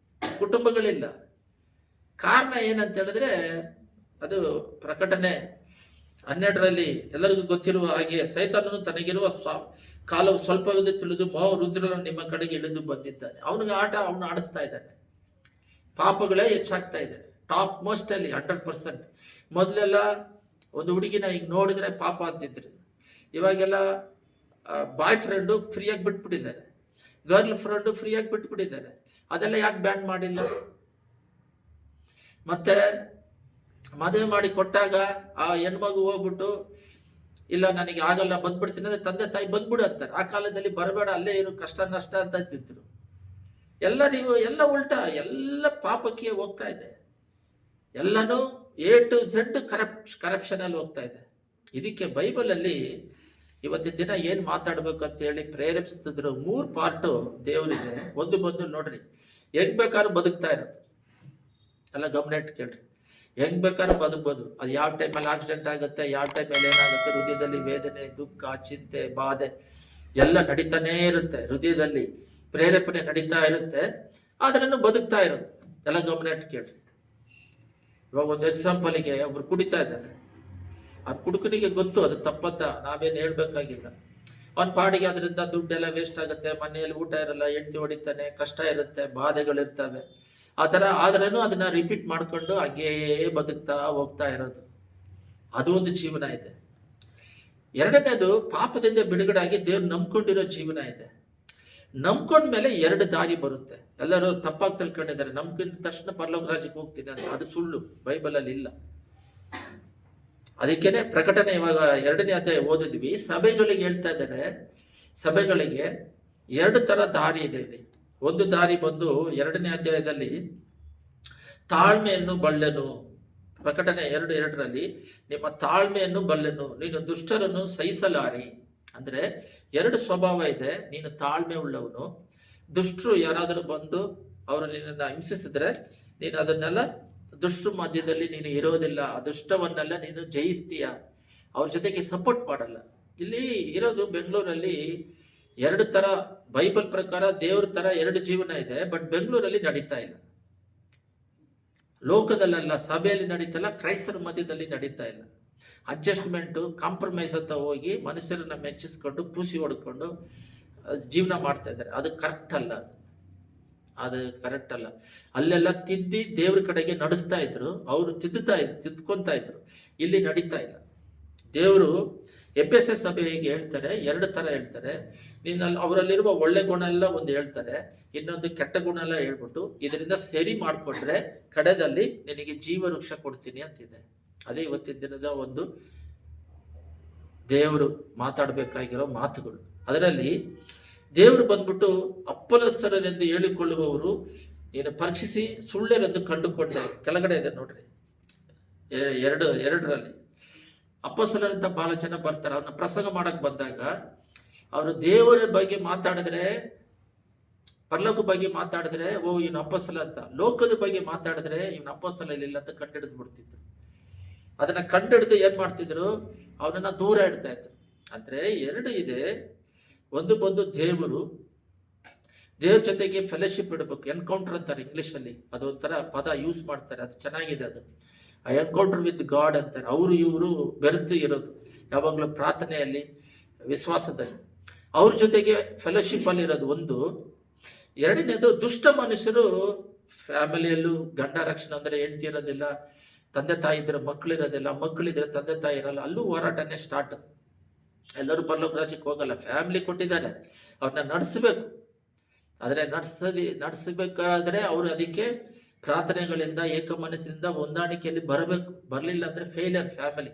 ಕುಟುಂಬಗಳಿಲ್ಲ. ಕಾರಣ ಏನಂತ ಹೇಳಿದ್ರೆ, ಅದು ಪ್ರಕಟಣೆ 12ರಲ್ಲಿ ಎಲ್ಲರಿಗೂ ಗೊತ್ತಿರುವ ಹಾಗೆ, ಸೈತಾನನು ತನಗಿರುವ ಕಾಲವು ಸ್ವಲ್ಪವೆಂದು ತಿಳಿದು ರುದ್ರನು ನಿಮ್ಮ ಕಡೆಗೆ ಇಳಿದು ಬಂದಿದ್ದಾನೆ. ಅವನಿಗೆ ಅವನು ಆಡಿಸ್ತಾ ಇದ್ದಾನೆ. ಪಾಪಗಳೇ ಹೆಚ್ಚಾಗ್ತಾ ಇದೆ, ಟಾಪ್ ಮೋಸ್ಟ್ ಅಲ್ಲಿ 100%. ಮೊದಲೆಲ್ಲ ಒಂದು ಹುಡುಗಿನ ಈಗ ನೋಡಿದ್ರೆ ಪಾಪ ಅಂತಿದ್ರು. ಇವಾಗೆಲ್ಲ ಬಾಯ್ ಫ್ರೆಂಡು ಫ್ರೀಯಾಗಿ ಬಿಟ್ಬಿಟ್ಟಿದ್ದಾರೆ, ಗರ್ಲ್ ಫ್ರೆಂಡು ಫ್ರೀಯಾಗಿ ಬಿಟ್ಬಿಟ್ಟಿದ್ದಾರೆ. ಅದೆಲ್ಲ ಯಾಕೆ ಬ್ಯಾನ್ ಮಾಡಿಲ್ಲ? ಮತ್ತೆ ಮದುವೆ ಮಾಡಿ ಕೊಟ್ಟಾಗ ಆ ಹೆಣ್ಮಗು ಹೋಗ್ಬಿಟ್ಟು, ಇಲ್ಲ ನನಗೆ ಆಗಲ್ಲ ಬಂದ್ಬಿಡ್ತೀನಿ ಅಂದ್ರೆ ತಂದೆ ತಾಯಿ ಬಂದ್ಬಿಡು ಅಂತಾರೆ. ಆ ಕಾಲದಲ್ಲಿ ಬರಬೇಡ, ಅಲ್ಲೇ ಇರು, ಕಷ್ಟ ನಷ್ಟ ಅಂತ ಅಂತಿದ್ರು. ಎಲ್ಲ ಉಲ್ಟಾ, ಎಲ್ಲ ಪಾಪಕ್ಕೆ ಹೋಗ್ತಾ ಇದೆ. ಎಲ್ಲನೂ A to Z ಕರಪ್ಷನ್ ಅಲ್ಲಿ ಹೋಗ್ತಾ ಇದೆ. ಇದಕ್ಕೆ ಬೈಬಲ್ ಅಲ್ಲಿ ಇವತ್ತಿನ ದಿನ ಏನ್ ಮಾತಾಡ್ಬೇಕು ಅಂತ ಹೇಳಿ ಪ್ರೇರೇಪಿಸ್ತಿದ್ರು. 3 ಪಾರ್ಟು ದೇವರಿಗೆ. ಒಂದು ಬಂದು ನೋಡ್ರಿ, ಹೆಂಗ್ ಬೇಕಾದ್ರೂ ಬದುಕ್ತಾ ಇರೋದು. ಎಲ್ಲ ಗಮನ ಇಟ್ಟು ಕೇಳ್ರಿ. ಹೆಂಗ್ ಬೇಕಾದ್ರೂ ಬದುಕ್ಬೋದು. ಅದು ಯಾವ ಟೈಮಲ್ಲಿ ಆಕ್ಸಿಡೆಂಟ್ ಆಗುತ್ತೆ, ಯಾವ ಟೈಮಲ್ಲಿ ಏನಾಗುತ್ತೆ, ಹೃದಯದಲ್ಲಿ ವೇದನೆ, ದುಃಖ, ಚಿಂತೆ, ಬಾಧೆ ಎಲ್ಲ ನಡೀತಾನೇ ಇರುತ್ತೆ. ಹೃದಯದಲ್ಲಿ ಪ್ರೇರೇಪಣೆ ನಡೀತಾ ಇರುತ್ತೆ, ಆದ್ರೂ ಬದುಕ್ತಾ ಇರೋದು. ಎಲ್ಲ ಗಮನ ಇಟ್ಟು ಕೇಳ್ರಿ. ಇವಾಗ ಒಂದು ಎಕ್ಸಾಂಪಲ್ಗೆ ಒಬ್ರು ಕುಡಿತಾ ಇದ್ದಾರೆ. ಆ ಕುಡುಕನಿಗೆ ಗೊತ್ತು ಅದು ತಪ್ಪತ್ತ, ನಾವೇನು ಹೇಳ್ಬೇಕಾಗಿಲ್ಲ. ಅವನ ಪಾಡಿಗೆ ಅದರಿಂದ ದುಡ್ಡೆಲ್ಲ ವೇಸ್ಟ್ ಆಗುತ್ತೆ, ಮನೆಯಲ್ಲಿ ಊಟ ಇರಲ್ಲ, ಹೆಂಡತಿ ಹೊಡಿತಾನೆ, ಕಷ್ಟ ಇರುತ್ತೆ, ಬಾಧೆಗಳಿರ್ತವೆ. ಆ ಥರ ಆದ್ರೂ ಅದನ್ನ ರಿಪೀಟ್ ಮಾಡ್ಕೊಂಡು ಹಾಗೇ ಬದುಕ್ತಾ ಹೋಗ್ತಾ ಇರೋದು. ಅದು ಒಂದು ಜೀವನ ಇದೆ. ಎರಡನೇದು ಪಾಪದಿಂದ ಬಿಡುಗಡೆಯಾಗಿ ದೇವ್ರು ನಂಬ್ಕೊಂಡಿರೋ ಜೀವನ ಇದೆ. ನಂಬ್ಕೊಂಡ್ಮೇಲೆ 2 ದಾರಿ ಬರುತ್ತೆ. ಎಲ್ಲರೂ ತಪ್ಪಾಗಿ ತಿಳ್ಕೊಂಡಿದ್ದಾರೆ, ನಂಬ್ಕೊಂಡ ತಕ್ಷಣ ಪರಲೋಕ ರಾಜ್ಯಕ್ಕೆ ಹೋಗ್ತೀನಿ ಅಂತ. ಅದು ಸುಳ್ಳು, ಬೈಬಲಲ್ಲಿ ಇಲ್ಲ. ಅದಕ್ಕೇನೆ ಪ್ರಕಟಣೆ ಇವಾಗ 2ನೇ ಅಧ್ಯಾಯ ಓದಿದ್ವಿ. ಸಭೆಗಳಿಗೆ ಹೇಳ್ತಾ ಇದ್ದಾರೆ, ಸಭೆಗಳಿಗೆ 2 ತರ ದಾರಿ ಇದೆ ಇಲ್ಲಿ. ಒಂದು ದಾರಿ ಬಂದು 2ನೇ ಅಧ್ಯಾಯದಲ್ಲಿ ತಾಳ್ಮೆಯನ್ನು ಬಲ್ಲೆನು. ಪ್ರಕಟಣೆ 2:2ರಲ್ಲಿ ನಿಮ್ಮ ತಾಳ್ಮೆಯನ್ನು ಬಲ್ಲೆನು, ನೀನು ದುಷ್ಟರನ್ನು ಸಹಿಸಲಾರಿ. ಅಂದ್ರೆ 2 ಸ್ವಭಾವ ಇದೆ. ನೀನು ತಾಳ್ಮೆ ಉಳ್ಳವನು. ದುಷ್ಟರು ಯಾರಾದರೂ ಬಂದು ಅವರು ನಿನ್ನನ್ನು ಹಿಂಸಿಸಿದ್ರೆ ನೀನು ಅದನ್ನೆಲ್ಲ, ದುಷ್ಟರ ಮಧ್ಯದಲ್ಲಿ ನೀನು ಇರೋದಿಲ್ಲ, ಆ ದುಷ್ಟವನ್ನೆಲ್ಲ ನೀನು ಜಯಿಸ್ತೀಯ, ಅವ್ರ ಜೊತೆಗೆ ಸಪೋರ್ಟ್ ಮಾಡಲ್ಲ. ಇಲ್ಲಿ ಇರೋದು ಬೆಂಗಳೂರಲ್ಲಿ 2 ತರ, ಬೈಬಲ್ ಪ್ರಕಾರ ದೇವ್ರ ತರ 2 ಜೀವನ ಇದೆ. ಬಟ್ ಬೆಂಗಳೂರಲ್ಲಿ ನಡೀತಾ ಇಲ್ಲ. ಲೋಕದಲ್ಲೆಲ್ಲ, ಸಭೆಯಲ್ಲಿ ನಡೀತಲ್ಲ, ಕ್ರೈಸ್ತರ ಮಧ್ಯದಲ್ಲಿ ನಡೀತಾ ಇಲ್ಲ. ಅಡ್ಜಸ್ಟ್ಮೆಂಟು, ಕಾಂಪ್ರಮೈಸ್ ಅಂತ ಹೋಗಿ ಮನುಷ್ಯರನ್ನ ಮೆಚ್ಚಿಸ್ಕೊಂಡು ಪೂಸಿ ಹೊಡ್ಕೊಂಡು ಜೀವನ ಮಾಡ್ತಾ ಇದ್ದಾರೆ. ಅದು ಕರೆಕ್ಟ್ ಅಲ್ಲ. ಅದು ಕರೆಕ್ಟ್ ಅಲ್ಲ. ಅಲ್ಲೆಲ್ಲ ತಿದ್ದಿ ದೇವ್ರ ಕಡೆಗೆ ನಡೆಸ್ತಾ ಇದ್ರು, ಅವರು ತಿದ್ಕೊಂತಾ ಇದ್ರು. ಇಲ್ಲಿ ನಡೀತಾ ಇಲ್ಲ. ದೇವರು ಎಫೆಸ ಸಭೆಗೆ ಹೇಳ್ತಾರೆ, 2 ತರ ಹೇಳ್ತಾರೆ. ನೀನು ಅವರಲ್ಲಿರುವ ಒಳ್ಳೆ ಗುಣ ಎಲ್ಲ ಒಂದು ಹೇಳ್ತಾರೆ, ಇನ್ನೊಂದು ಕೆಟ್ಟ ಗುಣ ಎಲ್ಲ ಹೇಳ್ಬಿಟ್ಟು ಇದರಿಂದ ಸರಿ ಮಾಡಿಕೊಂಡ್ರೆ ಕಡೆದಲ್ಲಿ ನಿನಗೆ ಜೀವ ವೃಕ್ಷ ಕೊಡ್ತೀನಿ ಅಂತಿದೆ. ಅದೇ ಇವತ್ತಿನ ದಿನದ ಒಂದು ದೇವರು ಮಾತಾಡಬೇಕಾಗಿರೋ ಮಾತುಗಳು. ಅದರಲ್ಲಿ ದೇವರು ಬಂದ್ಬಿಟ್ಟು ಅಪ್ಪಲಸ್ತರೆಂದು ಹೇಳಿಕೊಳ್ಳುವವರು ನೀನು ಪರೀಕ್ಷಿಸಿ ಸುಳ್ಳೆರೆಂದು ಕಂಡುಕೊಂಡೆ. ಕೆಳಗಡೆ ಇದೆ ನೋಡ್ರಿ, 2:2ರಲ್ಲಿ ಅಪ್ಪಸ್ತಲರಂತ ಬಹಳ ಜನ ಬರ್ತಾರೆ. ಅವ್ರನ್ನ ಪ್ರಸಂಗ ಮಾಡಕ್ ಬಂದಾಗ ಅವರು ದೇವರ ಬಗ್ಗೆ ಮಾತಾಡಿದ್ರೆ, ಪರಲೋಕ ಬಗ್ಗೆ ಮಾತಾಡಿದ್ರೆ ಓ ಇವನು ಅಪ್ಪಸ್ತಲ ಅಂತ, ಲೋಕದ ಬಗ್ಗೆ ಮಾತಾಡಿದ್ರೆ ಇವನು ಅಪ್ಪಸ್ತಲ ಇಲ್ಲ ಅಂತ ಕಂಡಿಡಿದು ಬಿಡ್ತಿದ್ರು. ಅದನ್ನ ಕಂಡಿಡಿದು ಏನ್ ಮಾಡ್ತಿದ್ರು, ಅವನನ್ನ ದೂರ ಇಡ್ತಾ ಇದ್ರು. ಅಂದ್ರೆ 2 ಇದೆ. ಒಂದು ಬಂದು ದೇವ್ರ ಜೊತೆಗೆ ಫೆಲೋಶಿಪ್ ಇಡಬೇಕು. ಎನ್ಕೌಂಟರ್ ಅಂತಾರೆ ಇಂಗ್ಲಿಷಲ್ಲಿ, ಅದೊಂಥರ ಪದ ಯೂಸ್ ಮಾಡ್ತಾರೆ, ಅದು ಚೆನ್ನಾಗಿದೆ. ಅದು ಎನ್ಕೌಂಟರ್ ವಿತ್ ಗಾಡ್ ಅಂತಾರೆ. ಅವರು ಇವರು ಬೆರೆತು ಇರೋದು ಯಾವಾಗಲೂ ಪ್ರಾರ್ಥನೆಯಲ್ಲಿ, ವಿಶ್ವಾಸದಲ್ಲಿ, ಅವ್ರ ಜೊತೆಗೆ ಫೆಲೋಶಿಪ್ ಅಲ್ಲಿ ಇರೋದು ಒಂದು. 2ನೇದು ದುಷ್ಟ ಮನುಷ್ಯರು ಫ್ಯಾಮಿಲಿಯಲ್ಲೂ ಗಂಡ ರಕ್ಷಣೆ ಅಂದ್ರೆ ಹೆಂಡತಿ ಇರೋದಿಲ್ಲ, ತಂದೆ ತಾಯಿ ಇದ್ರೆ ಮಕ್ಕಳಿರೋದಿಲ್ಲ, ಮಕ್ಕಳಿದ್ರೆ ತಂದೆ ತಾಯಿ ಇರಲ್ಲ, ಅಲ್ಲೂ ಹೋರಾಟನೇ ಸ್ಟಾರ್ಟ್. ಎಲ್ಲರೂ ಪರಲೋಕ ರಾಜ್ಯಕ್ಕೆ ಹೋಗಲ್ಲ. ಫ್ಯಾಮಿಲಿ ಕೊಟ್ಟಿದ್ದಾರೆ, ಅವ್ರನ್ನ ನಡೆಸಬೇಕು. ಆದರೆ ನಡೆಸಬೇಕಾದ್ರೆ ಅವರು ಅದಕ್ಕೆ ಪ್ರಾರ್ಥನೆಗಳಿಂದ, ಏಕ ಮನಸ್ಸಿನಿಂದ, ಹೊಂದಾಣಿಕೆಯಲ್ಲಿ ಬರಬೇಕು. ಬರಲಿಲ್ಲ ಅಂದ್ರೆ ಫೇಲಿಯರ್ ಫ್ಯಾಮಿಲಿ.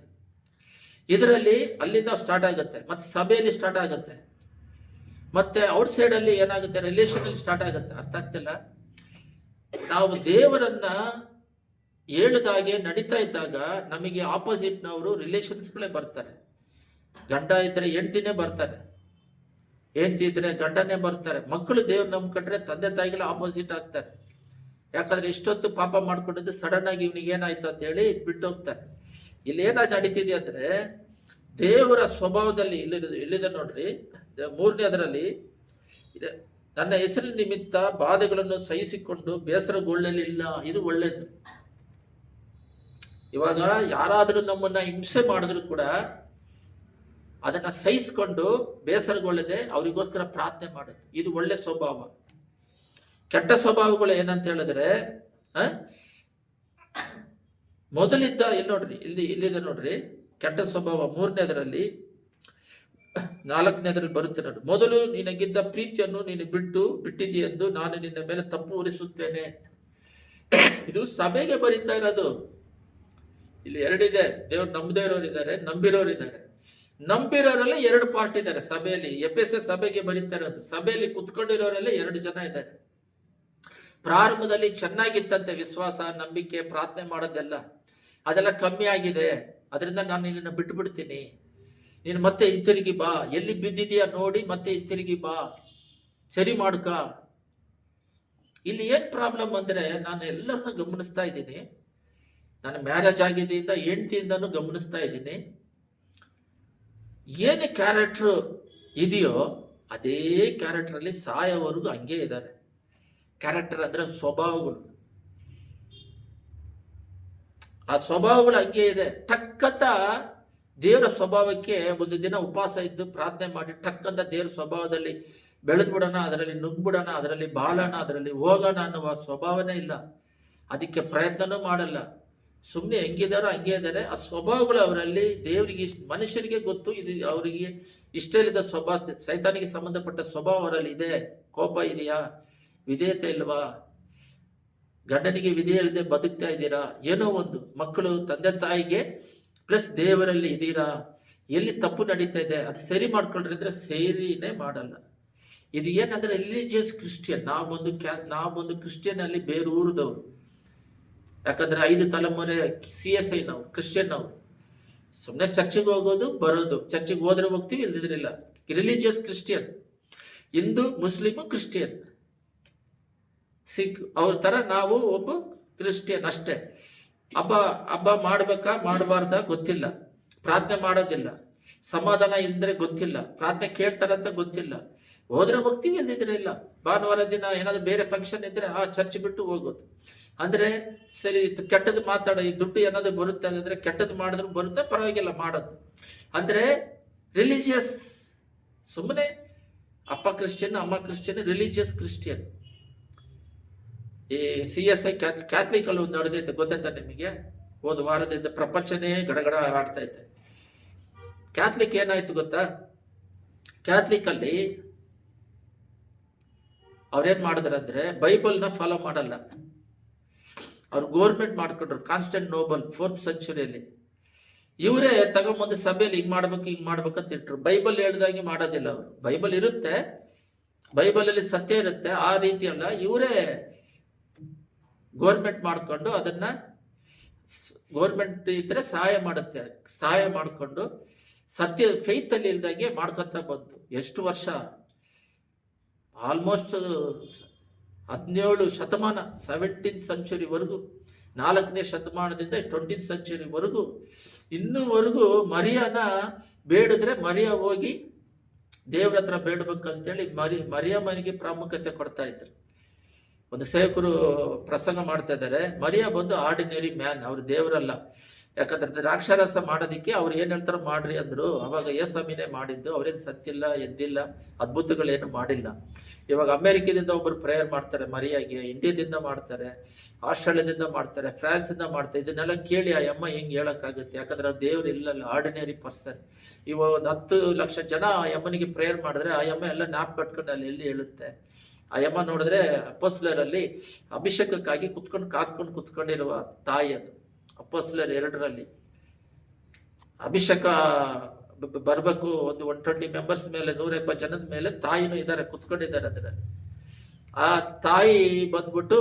ಇದರಲ್ಲಿ ಅಲ್ಲಿಂದ ಸ್ಟಾರ್ಟ್ ಆಗುತ್ತೆ, ಮತ್ತೆ ಸಭೆಯಲ್ಲಿ ಸ್ಟಾರ್ಟ್ ಆಗುತ್ತೆ, ಮತ್ತೆ ಔಟ್ ಸೈಡ್ ಅಲ್ಲಿ ಏನಾಗುತ್ತೆ, ರಿಲೇಷನ್ ಅಲ್ಲಿ ಸ್ಟಾರ್ಟ್ ಆಗುತ್ತೆ. ಅರ್ಥ ಆಗ್ತಿಲ್ಲ. ನಾವು ದೇವರನ್ನ ಹೇಳಿದಾಗೆ ನಡೀತಾ ಇದ್ದಾಗ ನಮಗೆ ಆಪೋಸಿಟ್ನವರು ರಿಲೇಷನ್ಸ್ಗಳೇ ಬರ್ತಾರೆ. ಗಂಡ ಇದ್ರೆ ಹೆಂಡ್ತಿನೇ ಬರ್ತಾರೆ, ಹೆಂಡ್ತಿ ಇದ್ರೆ ಗಂಡನೇ ಬರ್ತಾರೆ. ಮಕ್ಕಳು ದೇವ್ರು ನಂಬ್ಕೊಂಡ್ರೆ ತಂದೆ ತಾಯಿಗಳ ಆಪೋಸಿಟ್ ಆಗ್ತಾರೆ. ಯಾಕಂದ್ರೆ ಇಷ್ಟೊತ್ತು ಪಾಪ ಮಾಡ್ಕೊಂಡಿದ್ದು ಸಡನ್ ಆಗಿ ಇವನಿಗೆ ಏನಾಯ್ತು ಅಂತ ಹೇಳಿ ಬಿಟ್ಟು ಹೋಗ್ತಾರೆ. ಇಲ್ಲಿ ಏನಾಗಿ ನಡೀತಿದೆ ಅಂದ್ರೆ ದೇವರ ಸ್ವಭಾವದಲ್ಲಿ ಇಲ್ಲಿದೆ ನೋಡ್ರಿ, 3ನೇ ಅದರಲ್ಲಿ ಇದೆ, ನನ್ನ ಹೆಸರಿನ ನಿಮಿತ್ತ ಬಾಧೆಗಳನ್ನು ಸಹಿಸಿಕೊಂಡು ಬೇಸರಗೊಳ್ಳಲಿಲ್ಲ. ಇದು ಒಳ್ಳೇದು. ಇವಾಗ ಯಾರಾದರೂ ನಮ್ಮನ್ನ ಹಿಂಸೆ ಮಾಡಿದ್ರು ಕೂಡ ಅದನ್ನ ಸಹಿಸಿಕೊಂಡು ಬೇಸರಗೊಳ್ಳದೆ ಅವರಿಗೋಸ್ಕರ ಪ್ರಾರ್ಥನೆ ಮಾಡೋದು, ಇದು ಒಳ್ಳೆ ಸ್ವಭಾವ. ಕೆಟ್ಟ ಸ್ವಭಾವಗಳು ಏನಂತ ಹೇಳಿದ್ರೆ, ಮೊದಲಿದ್ದ ಇಲ್ಲಿ ನೋಡ್ರಿ, ಇಲ್ಲಿದೆ ನೋಡ್ರಿ, ಕೆಟ್ಟ ಸ್ವಭಾವ 3ನೇದರಲ್ಲಿ 4ನೇದರಲ್ಲಿ ಬರುತ್ತೆ ನೋಡಿ. ಮೊದಲು ನಿನಗಿದ್ದ ಪ್ರೀತಿಯನ್ನು ನೀನು ಬಿಟ್ಟಿದೆಯೆಂದು ನಾನು ನಿನ್ನ ಮೇಲೆ ತಪ್ಪು ಹೊರಿಸುತ್ತೇನೆ. ಇದು ಸಭೆಗೆ ಬರೀತಾ ಇರೋದು. ಇಲ್ಲಿ 2 ಇದೆ. ದೇವ್ರು ನಂಬದೇ ಇರೋರು ಇದ್ದಾರೆ, ನಂಬಿರೋರು ಇದ್ದಾರೆ. ನಂಬಿರೋರೆಲ್ಲ 2 ಪಾರ್ಟ್ ಇದ್ದಾರೆ ಸಭೆಯಲ್ಲಿ. ಎಫೆಸ ಸಭೆಗೆ ಬರೀತಾ ಇರೋದು. ಸಭೆಯಲ್ಲಿ ಕುತ್ಕೊಂಡಿರೋರೆಲ್ಲ 2 ಜನ ಇದ್ದಾರೆ. ಪ್ರಾರಂಭದಲ್ಲಿ ಚೆನ್ನಾಗಿತ್ತಂತೆ ವಿಶ್ವಾಸ, ನಂಬಿಕೆ, ಪ್ರಾರ್ಥನೆ ಮಾಡೋದೆಲ್ಲ, ಅದೆಲ್ಲ ಕಮ್ಮಿ ಆಗಿದೆ. ಅದರಿಂದ ನಾನು ನಿನ್ನನ್ನು ಬಿಟ್ಟು ಬಿಡ್ತೀನಿ. ನೀನು ಮತ್ತೆ ಹಿಂತಿರುಗಿ ಬಾ, ಎಲ್ಲಿ ಬಿದ್ದಿದೆಯಾ ನೋಡಿ ಮತ್ತೆ ಹಿಂತಿರುಗಿ ಬಾ, ಸರಿ ಮಾಡ್ಕ. ಇಲ್ಲಿ ಏನ್ ಪ್ರಾಬ್ಲಮ್ ಅಂದ್ರೆ, ನಾನು ಎಲ್ಲರನ್ನ ಗಮನಿಸ್ತಾ ಇದ್ದೀನಿ, ನಾನು ಮ್ಯಾರೇಜ್ ಆಗಿದ್ದರಿಂದ ಹೆಂಡತಿಯಿಂದನೂ ಗಮನಿಸ್ತಾ ಇದ್ದೀನಿ. ಏನು ಕ್ಯಾರೆಕ್ಟರ್ ಇದೆಯೋ ಅದೇ ಕ್ಯಾರೆಕ್ಟರ್ ಅಲ್ಲಿ ಸಾಯೋವರೆಗೂ ಹಂಗೆ ಇದ್ದಾರೆ. ಕ್ಯಾರೆಕ್ಟರ್ ಅಂದ್ರೆ ಸ್ವಭಾವಗಳು, ಆ ಸ್ವಭಾವಗಳು ಹಂಗೆ ಇದೆ. ಟಕ್ಕಂತ ದೇವರ ಸ್ವಭಾವಕ್ಕೆ ಒಂದು ದಿನ ಉಪವಾಸ ಇದ್ದು ಪ್ರಾರ್ಥನೆ ಮಾಡಿ ಟಕ್ಕಂತ ದೇವರ ಸ್ವಭಾವದಲ್ಲಿ ಬೆಳೆದ್ಬಿಡೋಣ, ಅದರಲ್ಲಿ ನುಗ್ಬಿಡೋಣ, ಅದರಲ್ಲಿ ಬಾಳೋಣ, ಅದರಲ್ಲಿ ಹೋಗೋಣ ಅನ್ನುವ ಸ್ವಭಾವನೇ ಇಲ್ಲ. ಅದಕ್ಕೆ ಪ್ರಯತ್ನನೂ ಮಾಡಲ್ಲ. ಸುಮ್ಮನೆ ಹೆಂಗಿದಾರೋ ಹಂಗೆ ಇದ್ದಾರೆ. ಆ ಸ್ವಭಾವಗಳು ಅವರಲ್ಲಿ ದೇವರಿಗೆ, ಮನುಷ್ಯರಿಗೆ ಗೊತ್ತು ಇದು ಅವರಿಗೆ ಇಷ್ಟ ಇಲ್ಲದ ಸ್ವಭಾವ, ಸೈತಾನಿಗೆ ಸಂಬಂಧಪಟ್ಟ ಸ್ವಭಾವ ಅವರಲ್ಲಿ ಇದೆ. ಕೋಪ ಇದೆಯಾ, ವಿಧೇಯತೆ ಇಲ್ವಾ, ಗಂಡನಿಗೆ ವಿಧೇಯ ಇಲ್ಲದೆ ಬದುಕ್ತಾ ಇದ್ದೀರಾ, ಏನೋ ಒಂದು, ಮಕ್ಕಳು ತಂದೆ ತಾಯಿಗೆ ಪ್ಲಸ್ ದೇವರಲ್ಲಿ ಇದ್ದೀರಾ, ಎಲ್ಲಿ ತಪ್ಪು ನಡೀತಾ ಇದೆ ಅದು ಸರಿ ಮಾಡ್ಕೊಳ್ರಿ ಅಂದ್ರೆ ಸೇರಿನೇ ಮಾಡಲ್ಲ. ಇದು ಏನಂದ್ರೆ ರಿಲಿಜಿಯಸ್ ಕ್ರಿಶ್ಚಿಯನ್. ನಾವೊಂದು ಕ್ರಿಶ್ಚಿಯನ್ ಅಲ್ಲಿ ಬೇರೂರದವ್ರು. ಯಾಕಂದ್ರೆ 5 ತಲೆಮಾರೆ CSI ನಾವು ಕ್ರಿಶ್ಚಿಯನ್. ನಾವು ಸುಮ್ಮನೆ ಚರ್ಚಿಗೆ ಹೋಗೋದು ಬರೋದು, ಚರ್ಚಿಗೆ ಹೋದ್ರೆ ಹೋಗ್ತೀವಿ, ಇಲ್ದಿದ್ರಿಲ್ಲ. Religious Christian, Hindu, Muslim, Christian, Sikh ಅವ್ರ ತರ ನಾವು ಒಬ್ಬ ಕ್ರಿಶ್ಚಿಯನ್ ಅಷ್ಟೇ. ಹಬ್ಬ ಮಾಡ್ಬೇಕಾ ಮಾಡಬಾರ್ದ ಗೊತ್ತಿಲ್ಲ, ಪ್ರಾರ್ಥನೆ ಮಾಡೋದಿಲ್ಲ, ಸಮಾಧಾನ ಇಲ್ದ್ರೆ ಗೊತ್ತಿಲ್ಲ, ಪ್ರಾರ್ಥನೆ ಕೇಳ್ತಾರಂತ ಗೊತ್ತಿಲ್ಲ. ಹೋದ್ರೆ ಹೋಗ್ತೀವಿ, ಇಲ್ದಿದ್ರೆ ಇಲ್ಲ. ಭಾನುವಾರ ದಿನ ಏನಾದ್ರು ಬೇರೆ ಫಂಕ್ಷನ್ ಇದ್ರೆ ಚರ್ಚ್ ಬಿಟ್ಟು ಹೋಗೋದು. ಅಂದ್ರೆ ಸರಿ, ಕೆಟ್ಟದ್ದು ಮಾತಾಡೋ, ಈ ದುಡ್ಡು ಏನಾದ್ರು ಬರುತ್ತೆ ಅಂದ್ರೆ ಕೆಟ್ಟದ್ದು ಮಾಡಿದ್ರು ಬರುತ್ತೆ, ಪರವಾಗಿಲ್ಲ ಮಾಡೋದು. ಅಂದ್ರೆ ರಿಲಿಜಿಯಸ್, ಸುಮ್ಮನೆ ಅಪ್ಪ ಕ್ರಿಶ್ಚಿಯನ್ ಅಮ್ಮ ಕ್ರಿಶ್ಚಿಯನ್, ರಿಲಿಜಿಯಸ್ ಕ್ರಿಶ್ಚಿಯನ್. ಈ CSI ಕ್ಯಾಥಲಿಕ್ ಅಲ್ಲಿ ಒಂದು ನಡೆದೈತೆ, ಗೊತ್ತಾಯ್ತಾ ನಿಮಗೆ? ಹೋದ ವಾರದಿಂದ ಪ್ರಪಂಚನೇ ಗಡಗಡ ಆಡ್ತಾ ಐತೆ. ಕ್ಯಾಥಲಿಕ್ ಏನಾಯ್ತು ಗೊತ್ತಾ? ಕ್ಯಾಥಲಿಕ್ ಅಲ್ಲಿ ಅವ್ರೇನ್ ಮಾಡಿದ್ರಂದ್ರೆ ಬೈಬಲ್ನ ಫಾಲೋ ಮಾಡಲ್ಲ. ಅವ್ರು ಗೋರ್ಮೆಂಟ್ ಮಾಡ್ಕೊಂಡ್ರು. ಕಾನ್ಸ್ಟಂಟಿನೋಪಲ್ 4th ಸೆಂಚುರಿಯಲ್ಲಿ ಇವರೇ ತಗೊಂಬಂದು ಸಭೆಯಲ್ಲಿ ಹಿಂಗ್ ಮಾಡ್ಬೇಕಂತ ಇಟ್ರು. ಬೈಬಲ್ ಹೇಳ್ದಂಗೆ ಮಾಡೋದಿಲ್ಲ ಅವರು. ಬೈಬಲ್ ಇರುತ್ತೆ, ಬೈಬಲಲ್ಲಿ ಸತ್ಯ ಇರುತ್ತೆ, ಆ ರೀತಿ ಅಲ್ಲ. ಇವರೇ ಗೋರ್ಮೆಂಟ್ ಮಾಡ್ಕೊಂಡು ಅದನ್ನ, ಗೋರ್ಮೆಂಟ್ ಇದ್ರೆ ಸಹಾಯ ಮಾಡುತ್ತೆ, ಸಹಾಯ ಮಾಡಿಕೊಂಡು ಸತ್ಯ ಫೇತ್ ಅಲ್ಲಿ ಇಲ್ದಂಗೆ ಮಾಡ್ಕೊತ ಬಂತು. ಎಷ್ಟು ವರ್ಷ? ಆಲ್ಮೋಸ್ಟ್ 17 ಶತಮಾನ, 17th ಸೆಂಚುರಿವರೆಗೂ, 4ನೇ ಶತಮಾನದಿಂದ 20th ಸೆಂಚುರಿವರೆಗೂ ಇನ್ನೂವರೆಗೂ ಮರಿಯಾನ ಬೇಡಿದ್ರೆ ಮರಿಯ ಹೋಗಿ ದೇವ್ರ ಹತ್ರ ಬೇಡಬೇಕಂತೇಳಿ ಮರಿಯಮ್ಮನಿಗೆ ಪ್ರಾಮುಖ್ಯತೆ ಕೊಡ್ತಾ ಇದ್ರು. ಒಂದು ಸೇವಕರು ಪ್ರಸಂಗ ಮಾಡ್ತಾ ಇದ್ದಾರೆ, ಮರಿಯ ಬಂದು ಆರ್ಡಿನರಿ ಮ್ಯಾನ್, ಅವ್ರು ದೇವರಲ್ಲ. ಯಾಕಂದ್ರೆ ದ್ರಾಕ್ಷಾರಸ ಮಾಡೋದಿಕ್ಕೆ ಅವ್ರು ಏನ್ ಹೇಳ್ತಾರೋ ಮಾಡ್ರಿ ಅಂದ್ರು. ಅವಾಗ ಯೇಸಮಿನೇ ಮಾಡಿದ್ದು, ಅವ್ರೇನು ಸತ್ತಿಲ್ಲ, ಎದ್ದಿಲ್ಲ, ಅದ್ಭುತಗಳೇನು ಮಾಡಿಲ್ಲ. ಇವಾಗ ಅಮೆರಿಕದಿಂದ ಒಬ್ಬರು ಪ್ರೇಯರ್ ಮಾಡ್ತಾರೆ ಮರಿಯಾಗೆ, ಇಂಡಿಯಾದಿಂದ ಮಾಡ್ತಾರೆ, ಆಸ್ಟ್ರೇಲಿಯಾದಿಂದ ಮಾಡ್ತಾರೆ, ಫ್ರಾನ್ಸ್ ಇಂದ ಮಾಡ್ತಾರೆ. ಇದನ್ನೆಲ್ಲ ಕೇಳಿ ಆ ಅಮ್ಮ ಹೆಂಗ್ ಹೇಳಕ್ಕಾಗುತ್ತೆ? ಯಾಕಂದ್ರೆ ಆ ದೇವ್ರು ಇಲ್ಲಲ್ಲ, ಆರ್ಡಿನರಿ ಪರ್ಸನ್. ಇವಾಗ ಒಂದು 10 ಲಕ್ಷ ಜನ ಆ ಅಮ್ಮನಿಗೆ ಪ್ರೇಯರ್ ಮಾಡಿದ್ರೆ ಆ ಅಮ್ಮ ಎಲ್ಲ ನ್ಯಾಪ್ ಕಟ್ಕೊಂಡು ಅಲ್ಲಿ ಎಲ್ಲಿ ಹೇಳುತ್ತೆ? ಆ ಅಮ್ಮ ನೋಡಿದ್ರೆ ಅಪೊಸ್ತಲರಲ್ಲಿ ಅಭಿಷೇಕಕ್ಕಾಗಿ ಕಾದ್ಕೊಂಡು ಕುತ್ಕೊಂಡಿರುವ ತಾಯಿ. ಅದು ಅಪೊಸ್ತಲರ್ 2ರಲ್ಲಿ ಅಭಿಷೇಕ ಬರ್ಬೇಕು, ಒಂದು 120 ಮೆಂಬರ್ಸ್ ಮೇಲೆ, 170 ಜನದ ಮೇಲೆ ತಾಯಿನೂ ಇದ್ದಾರೆ, ಕುತ್ಕೊಂಡಿದ್ದಾರೆ ಅದರಲ್ಲಿ. ಆ ತಾಯಿ ಬಂದ್ಬಿಟ್ಟು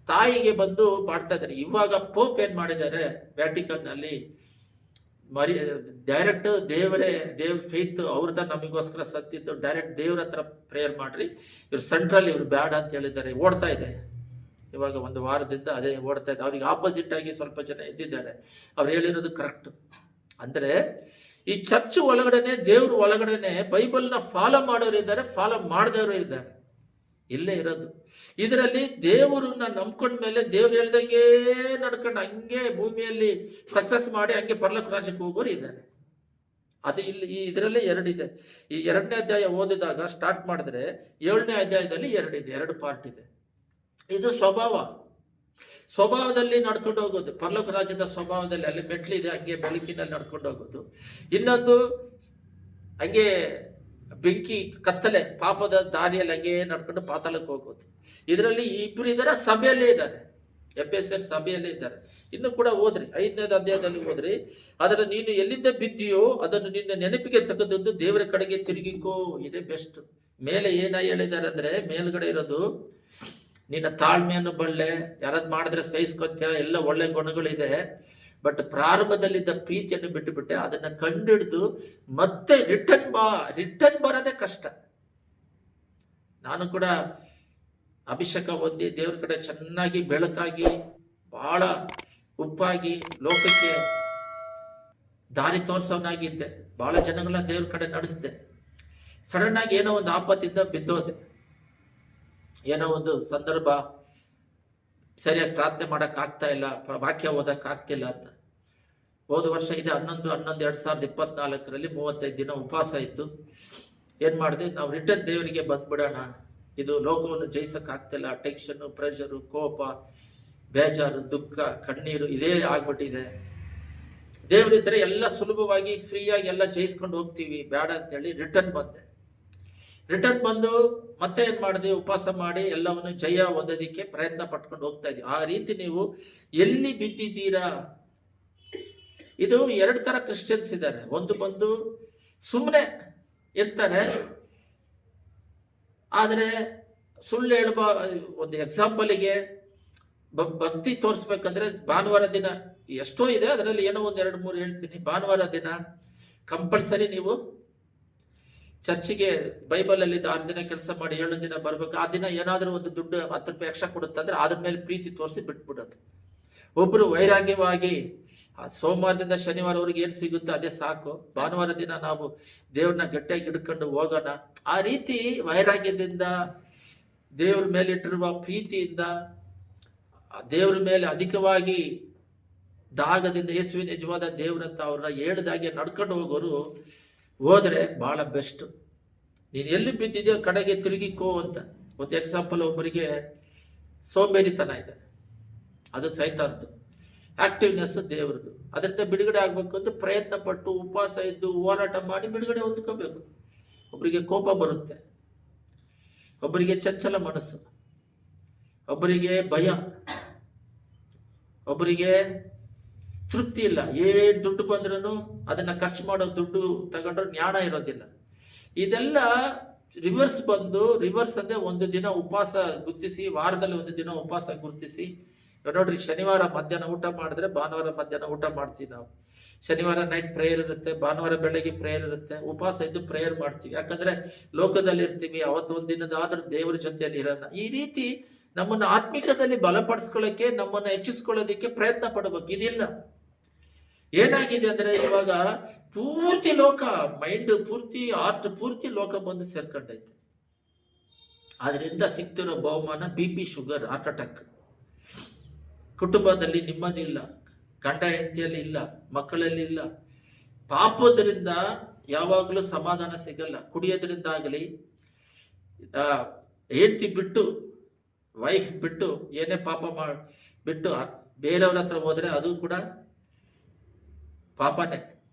ತಾಯಿಗೆ ಬಂದು ಮಾಡ್ತಾ ಇದ್ದಾರೆ. ಇವಾಗ ಪೋಪ್ ಏನ್ ಮಾಡಿದ್ದಾರೆ ವ್ಯಾಟಿಕನ್ ನಲ್ಲಿ, ಡೈರೆಕ್ಟ್ ದೇವ್ರ ಫೇತ್ ಅವ್ರದ ನಮಗೋಸ್ಕರ ಸತ್ತಿದ್ದು, ಡೈರೆಕ್ಟ್ ದೇವ್ರ ಹತ್ರ ಪ್ರೇಯರ್ ಮಾಡ್ರಿ, ಇವ್ರು ಸೆಂಟ್ರಲ್, ಇವ್ರು ಬ್ಯಾಡ ಅಂತ ಹೇಳಿದ್ದಾರೆ. ಓಡ್ತಾ ಇದೆ ಇವಾಗ ಒಂದು ವಾರದಿಂದ ಅದೇ ಓಡ್ತಾ ಇದೆ. ಅವ್ರಿಗೆ ಆಪೋಸಿಟ್ ಆಗಿ ಸ್ವಲ್ಪ ಜನ ಎದ್ದಿದ್ದಾರೆ. ಅವ್ರು ಹೇಳಿರೋದು ಕರೆಕ್ಟ್. ಅಂದ್ರೆ ಈ ಚರ್ಚ್ ಒಳಗಡೆನೆ, ದೇವ್ರ ಒಳಗಡೆನೆ ಬೈಬಲ್ನ ಫಾಲೋ ಮಾಡೋರು ಇದ್ದಾರೆ, ಫಾಲೋ ಮಾಡದವರು ಇದ್ದಾರೆ. ಇಲ್ಲೇ ಇರೋದು. ಇದರಲ್ಲಿ ದೇವರನ್ನ ನಂಬ್ಕೊಂಡ್ಮೇಲೆ ದೇವ್ರು ಹೇಳ್ದಂಗೆ ನಡ್ಕೊಂಡು ಹಂಗೆ ಭೂಮಿಯಲ್ಲಿ ಸಕ್ಸಸ್ ಮಾಡಿ ಹಂಗೆ ಪರಲೋಕ ರಾಜ್ಯಕ್ಕೆ ಹೋಗೋರು ಇದ್ದಾರೆ. ಅದು ಇಲ್ಲಿ ಇದರಲ್ಲೇ 2 ಇದೆ. ಈ 2ನೇ ಅಧ್ಯಾಯ ಓದಿದಾಗ ಸ್ಟಾರ್ಟ್ ಮಾಡಿದ್ರೆ 7ನೇ ಅಧ್ಯಾಯದಲ್ಲಿ 2 ಪಾರ್ಟ್ ಇದೆ. ಇದು ಸ್ವಭಾವದಲ್ಲಿ ನಡ್ಕೊಂಡು ಹೋಗೋದು, ಪರಲೋಕ ರಾಜ್ಯದ ಸ್ವಭಾವದಲ್ಲಿ. ಅಲ್ಲಿ ಮೆಟ್ಲಿದೆ, ಹಂಗೆ ಬೆಳಕಿನಲ್ಲಿ ನಡ್ಕೊಂಡು ಹೋಗೋದು. ಇನ್ನೊಂದು ಹಂಗೆ ಬೆಂಕಿ ಕತ್ತಲೆ ಪಾಪದ ದಾರಿಯಲ್ಲಿ ಹಂಗೆ ನಡ್ಕೊಂಡು ಪಾತಾಳಕ್ಕೆ ಹೋಗೋದು. ಇದರಲ್ಲಿ 2 ಇದ್ದಾರೆ, ಸಭೆಯಲ್ಲೇ ಇದ್ದಾರೆ, ಎಫೆಸರ್ ಸಭೆಯಲ್ಲೇ ಇದ್ದಾರೆ. ಇನ್ನು ಕೂಡ ಓದ್ರಿ, 5ನೇ ಅಧ್ಯಾಯದಲ್ಲಿ ಓದ್ರಿ. ಅದರ ನೀನು ಎಲ್ಲಿಂದ ಬಿದ್ದೀಯೋ ಅದನ್ನು ನಿನ್ನ ನೆನಪಿಗೆ ತೆಗೆದದ್ದು ದೇವರ ಕಡೆಗೆ ತಿರುಗಿಕೋ. ಇದೇ ಬೆಸ್ಟ್. ಮೇಲೆ ಏನ ಹೇಳಿದ್ದಾರೆ ಅಂದ್ರೆ, ಮೇಲ್ಗಡೆ ಇರೋದು ನಿನ್ನ ತಾಳ್ಮೆಯನ್ನು ಬಳ್ಳೆ, ಯಾರದ್ ಮಾಡಿದ್ರೆ ಸಹಿಸ್ಕೊತ್ಯ, ಎಲ್ಲ ಒಳ್ಳೆ ಗುಣಗಳಿದೆ. ಬಟ್ ಪ್ರಾರಂಭದಲ್ಲಿದ್ದ ಪ್ರೀತಿಯನ್ನು ಬಿಟ್ಟುಬಿಟ್ಟೆ. ಅದನ್ನ ಕಂಡಿಡಿದು ಮತ್ತೆ ರಿಟರ್ನ್ ಬರೋದೇ ಕಷ್ಟ. ನಾನು ಕೂಡ ಅಭಿಷೇಕ ಹೊಂದಿ ದೇವ್ರ ಕಡೆ ಚೆನ್ನಾಗಿ ಬೆಳಕಾಗಿ ಬಹಳ ಉಪ್ಪಾಗಿ ಲೋಕಕ್ಕೆ ದಾರಿ ತೋರ್ಸೋನಾಗಿದ್ದೆ. ಬಹಳ ಜನಗಳನ್ನ ದೇವ್ರ ಕಡೆ ನಡೆಸಿದೆ. ಸಡನ್ ಆಗಿ ಏನೋ ಒಂದು ಆಪತ್ತಿಂದ ಬಿದ್ದೋದೆ. ಏನೋ ಒಂದು ಸಂದರ್ಭ, ಸರಿಯಾಗಿ ಪ್ರಾರ್ಥನೆ ಮಾಡಕ್ ಆಗ್ತಾ ಇಲ್ಲ, ವಾಕ್ಯ ಓದಕ್ ಆಗ್ತಿಲ್ಲ ಅಂತ. ಹೋದ ವರ್ಷ ಇದೆ 11/11/2024 35 ದಿನ ಉಪವಾಸ ಇತ್ತು. ಏನ್ ಮಾಡಿದೆ, ನಾವು ರಿಟರ್ನ್ ದೇವರಿಗೆ ಬಂದ್ಬಿಡೋಣ, ಇದು ಲೋಕವನ್ನು ಜಯಿಸಕ್ ಆಗ್ತಿಲ್ಲ, ಟೆನ್ಷನ್, ಪ್ರೆಷರು, ಕೋಪ, ಬೇಜಾರು, ದುಃಖ, ಕಣ್ಣೀರು ಇದೇ ಆಗ್ಬಿಟ್ಟಿದೆ. ದೇವರಿದ್ರೆ ಎಲ್ಲ ಸುಲಭವಾಗಿ ಫ್ರೀಯಾಗಿ ಎಲ್ಲ ಜಯಿಸ್ಕೊಂಡು ಹೋಗ್ತೀವಿ, ಬೇಡ ಅಂತೇಳಿ ರಿಟರ್ನ್ ಬಂದು ಮತ್ತೆ ಏನ್ ಮಾಡಿದ್ವಿ, ಉಪವಾಸ ಮಾಡಿ ಎಲ್ಲವನ್ನು ಜಯ ಹೊಂದೋದಿಕ್ಕೆ ಪ್ರಯತ್ನ ಪಟ್ಕೊಂಡು ಹೋಗ್ತಾ ಇದೀವಿ. ಆ ರೀತಿ ನೀವು ಎಲ್ಲಿ ಬಿದ್ದಿದ್ದೀರಾ? ಇದು 2 ತರ ಕ್ರಿಶ್ಚಿಯನ್ಸ್ ಇದ್ದಾರೆ. ಒಂದು ಬಂದು ಸುಮ್ಮನೆ ಇರ್ತಾರೆ, ಆದರೆ ಸುಳ್ಳು ಒಂದು ಎಕ್ಸಾಂಪಲಿಗೆ ಭಕ್ತಿ ತೋರಿಸ್ಬೇಕಂದ್ರೆ ಭಾನುವಾರ ದಿನ ಎಷ್ಟೋ ಇದೆ, ಅದರಲ್ಲಿ ಏನೋ 1 2 3 ಹೇಳ್ತೀನಿ. ಭಾನುವಾರ ದಿನ ಕಂಪಲ್ಸರಿ ನೀವು ಚರ್ಚಿಗೆ ಬೈಬಲಲ್ಲಿ 6 ದಿನ ಕೆಲಸ ಮಾಡಿ 7 ದಿನ ಬರ್ಬೇಕು. ಆ ದಿನ ಏನಾದರೂ ಒಂದು ದುಡ್ಡು 10 ರೂಪಾಯಿ ಎಕ್ಸ್ಟ್ರಾ ಕೊಡುತ್ತಂದ್ರೆ ಅದ್ರ ಮೇಲೆ ಪ್ರೀತಿ ತೋರಿಸಿ ಬಿಟ್ಬಿಡೋದು. ಒಬ್ರು ವೈರಾಗ್ಯವಾಗಿ ಸೋಮವಾರದಿಂದ ಶನಿವಾರವರೆಗೆ ಏನು ಸಿಗುತ್ತೋ ಅದೇ ಸಾಕು, ಭಾನುವಾರ ದಿನ ನಾವು ದೇವ್ರನ್ನ ಗಟ್ಟಿಯಾಗಿ ಹಿಡ್ಕೊಂಡು ಹೋಗೋಣ. ಆ ರೀತಿ ವೈರಾಗ್ಯದಿಂದ, ದೇವ್ರ ಮೇಲೆ ಇಟ್ಟಿರುವ ಪ್ರೀತಿಯಿಂದ, ದೇವ್ರ ಮೇಲೆ ಅಧಿಕವಾಗಿ ದಾಗದಿಂದ ಯೇಸುವಿನ ನಿಜವಾದ ದೇವ್ರಂತ ಅವ್ರನ್ನ ಹೇಳ್ದಾಗೆ ನಡ್ಕೊಂಡು ಹೋದ್ರೆ ಬಹಳ ಬೆಸ್ಟ್. ನೀನು ಎಲ್ಲಿ ಬಿದ್ದಿದೆಯೋ ಕಡೆಗೆ ತಿರುಗಿಕೋ ಅಂತ. ಒಂದು ಎಕ್ಸಾಂಪಲ್, ಒಬ್ಬರಿಗೆ ಸೋಂಬೇರಿತನ ಇದೆ, ಅದು ಸೈತಾನ್ದು. ಆಕ್ಟಿವ್ನೆಸ್ ದೇವ್ರದ್ದು. ಅದರಿಂದ ಬಿಡುಗಡೆ ಆಗ್ಬೇಕು ಅಂತ ಪ್ರಯತ್ನ ಪಟ್ಟು ಉಪವಾಸ ಇದ್ದು ಹೋರಾಟ ಮಾಡಿ ಬಿಡುಗಡೆ ಹೊಂದ್ಕೋಬೇಕು. ಒಬ್ಬರಿಗೆ ಕೋಪ ಬರುತ್ತೆ, ಒಬ್ಬರಿಗೆ ಚಂಚಲ ಮನಸ್ಸು, ಒಬ್ಬರಿಗೆ ಭಯ, ಒಬ್ಬರಿಗೆ ತೃಪ್ತಿ ಇಲ್ಲ. ಏನ್ ದುಡ್ಡು ಬಂದ್ರೂ ಅದನ್ನ ಖರ್ಚು ಮಾಡೋ ದುಡ್ಡು ತಗೊಂಡ್ರೆ ಜ್ಞಾನ ಇರೋದಿಲ್ಲ. ಇದೆಲ್ಲ ರಿವರ್ಸ್ ಅಂದ್ರೆ ಒಂದು ದಿನ ಉಪವಾಸ ಗುರ್ತಿಸಿ, ವಾರದಲ್ಲಿ ಒಂದು ದಿನ ಉಪವಾಸ ಗುರ್ತಿಸಿ. ನೋಡ್ರಿ, ಶನಿವಾರ ಮಧ್ಯಾಹ್ನ ಊಟ ಮಾಡಿದ್ರೆ ಭಾನುವಾರ ಮಧ್ಯಾಹ್ನ ಊಟ ಮಾಡ್ತೀವಿ ನಾವು. ಶನಿವಾರ ನೈಟ್ ಪ್ರೇಯರ್ ಇರುತ್ತೆ, ಭಾನುವಾರ ಬೆಳಗ್ಗೆ ಪ್ರೇಯರ್ ಇರುತ್ತೆ. ಉಪವಾಸ ಇದ್ದು ಪ್ರೇಯರ್ ಮಾಡ್ತೀವಿ, ಯಾಕಂದ್ರೆ ಲೋಕದಲ್ಲಿ ಇರ್ತೀವಿ. ಅವತ್ತೊಂದು ದಿನದಾದ್ರೂ ದೇವರ ಜೊತೆಯಲ್ಲಿ ಇರೋಣ. ಈ ರೀತಿ ನಮ್ಮನ್ನು ಆತ್ಮಿಕದಲ್ಲಿ ಬಲಪಡಿಸ್ಕೊಳ್ಳೋಕೆ, ನಮ್ಮನ್ನು ಹೆಚ್ಚಿಸ್ಕೊಳ್ಳೋದಕ್ಕೆ ಪ್ರಯತ್ನ ಪಡಬೇಕು. ಇದಿಲ್ಲ. ಏನಾಗಿದೆ ಅಂದ್ರೆ ಇವಾಗ ಪೂರ್ತಿ ಲೋಕ, ಮೈಂಡ್ ಪೂರ್ತಿ, ಆರ್ಟ್ ಪೂರ್ತಿ ಲೋಕ ಬಂದು ಸೇರ್ಕೊಂಡೈತೆ. ಅದರಿಂದ ಸಿಗ್ತಿರೋ ಬಹುಮಾನ BP, ಶುಗರ್, ಹಾರ್ಟ್ ಅಟ್ಯಾಕ್. ಕುಟುಂಬದಲ್ಲಿ ನೆಮ್ಮದಿ ಇಲ್ಲ, ಗಂಡ ಹೆಂಡತಿಯಲ್ಲಿ ಇಲ್ಲ, ಮಕ್ಕಳಲ್ಲಿ ಇಲ್ಲ. ಪಾಪದ್ರಿಂದ ಯಾವಾಗಲೂ ಸಮಾಧಾನ ಸಿಗಲ್ಲ. ಕುಡಿಯೋದ್ರಿಂದ ಆಗಲಿ, ಹೆಂಡತಿ ಬಿಟ್ಟು, ವೈಫ್ ಬಿಟ್ಟು, ಏನೇ ಪಾಪ ಬಿಟ್ಟು ಬೇರೆಯವ್ರ ಹತ್ರ ಹೋದ್ರೆ ಅದು ಕೂಡ ಪಾಪನೇ.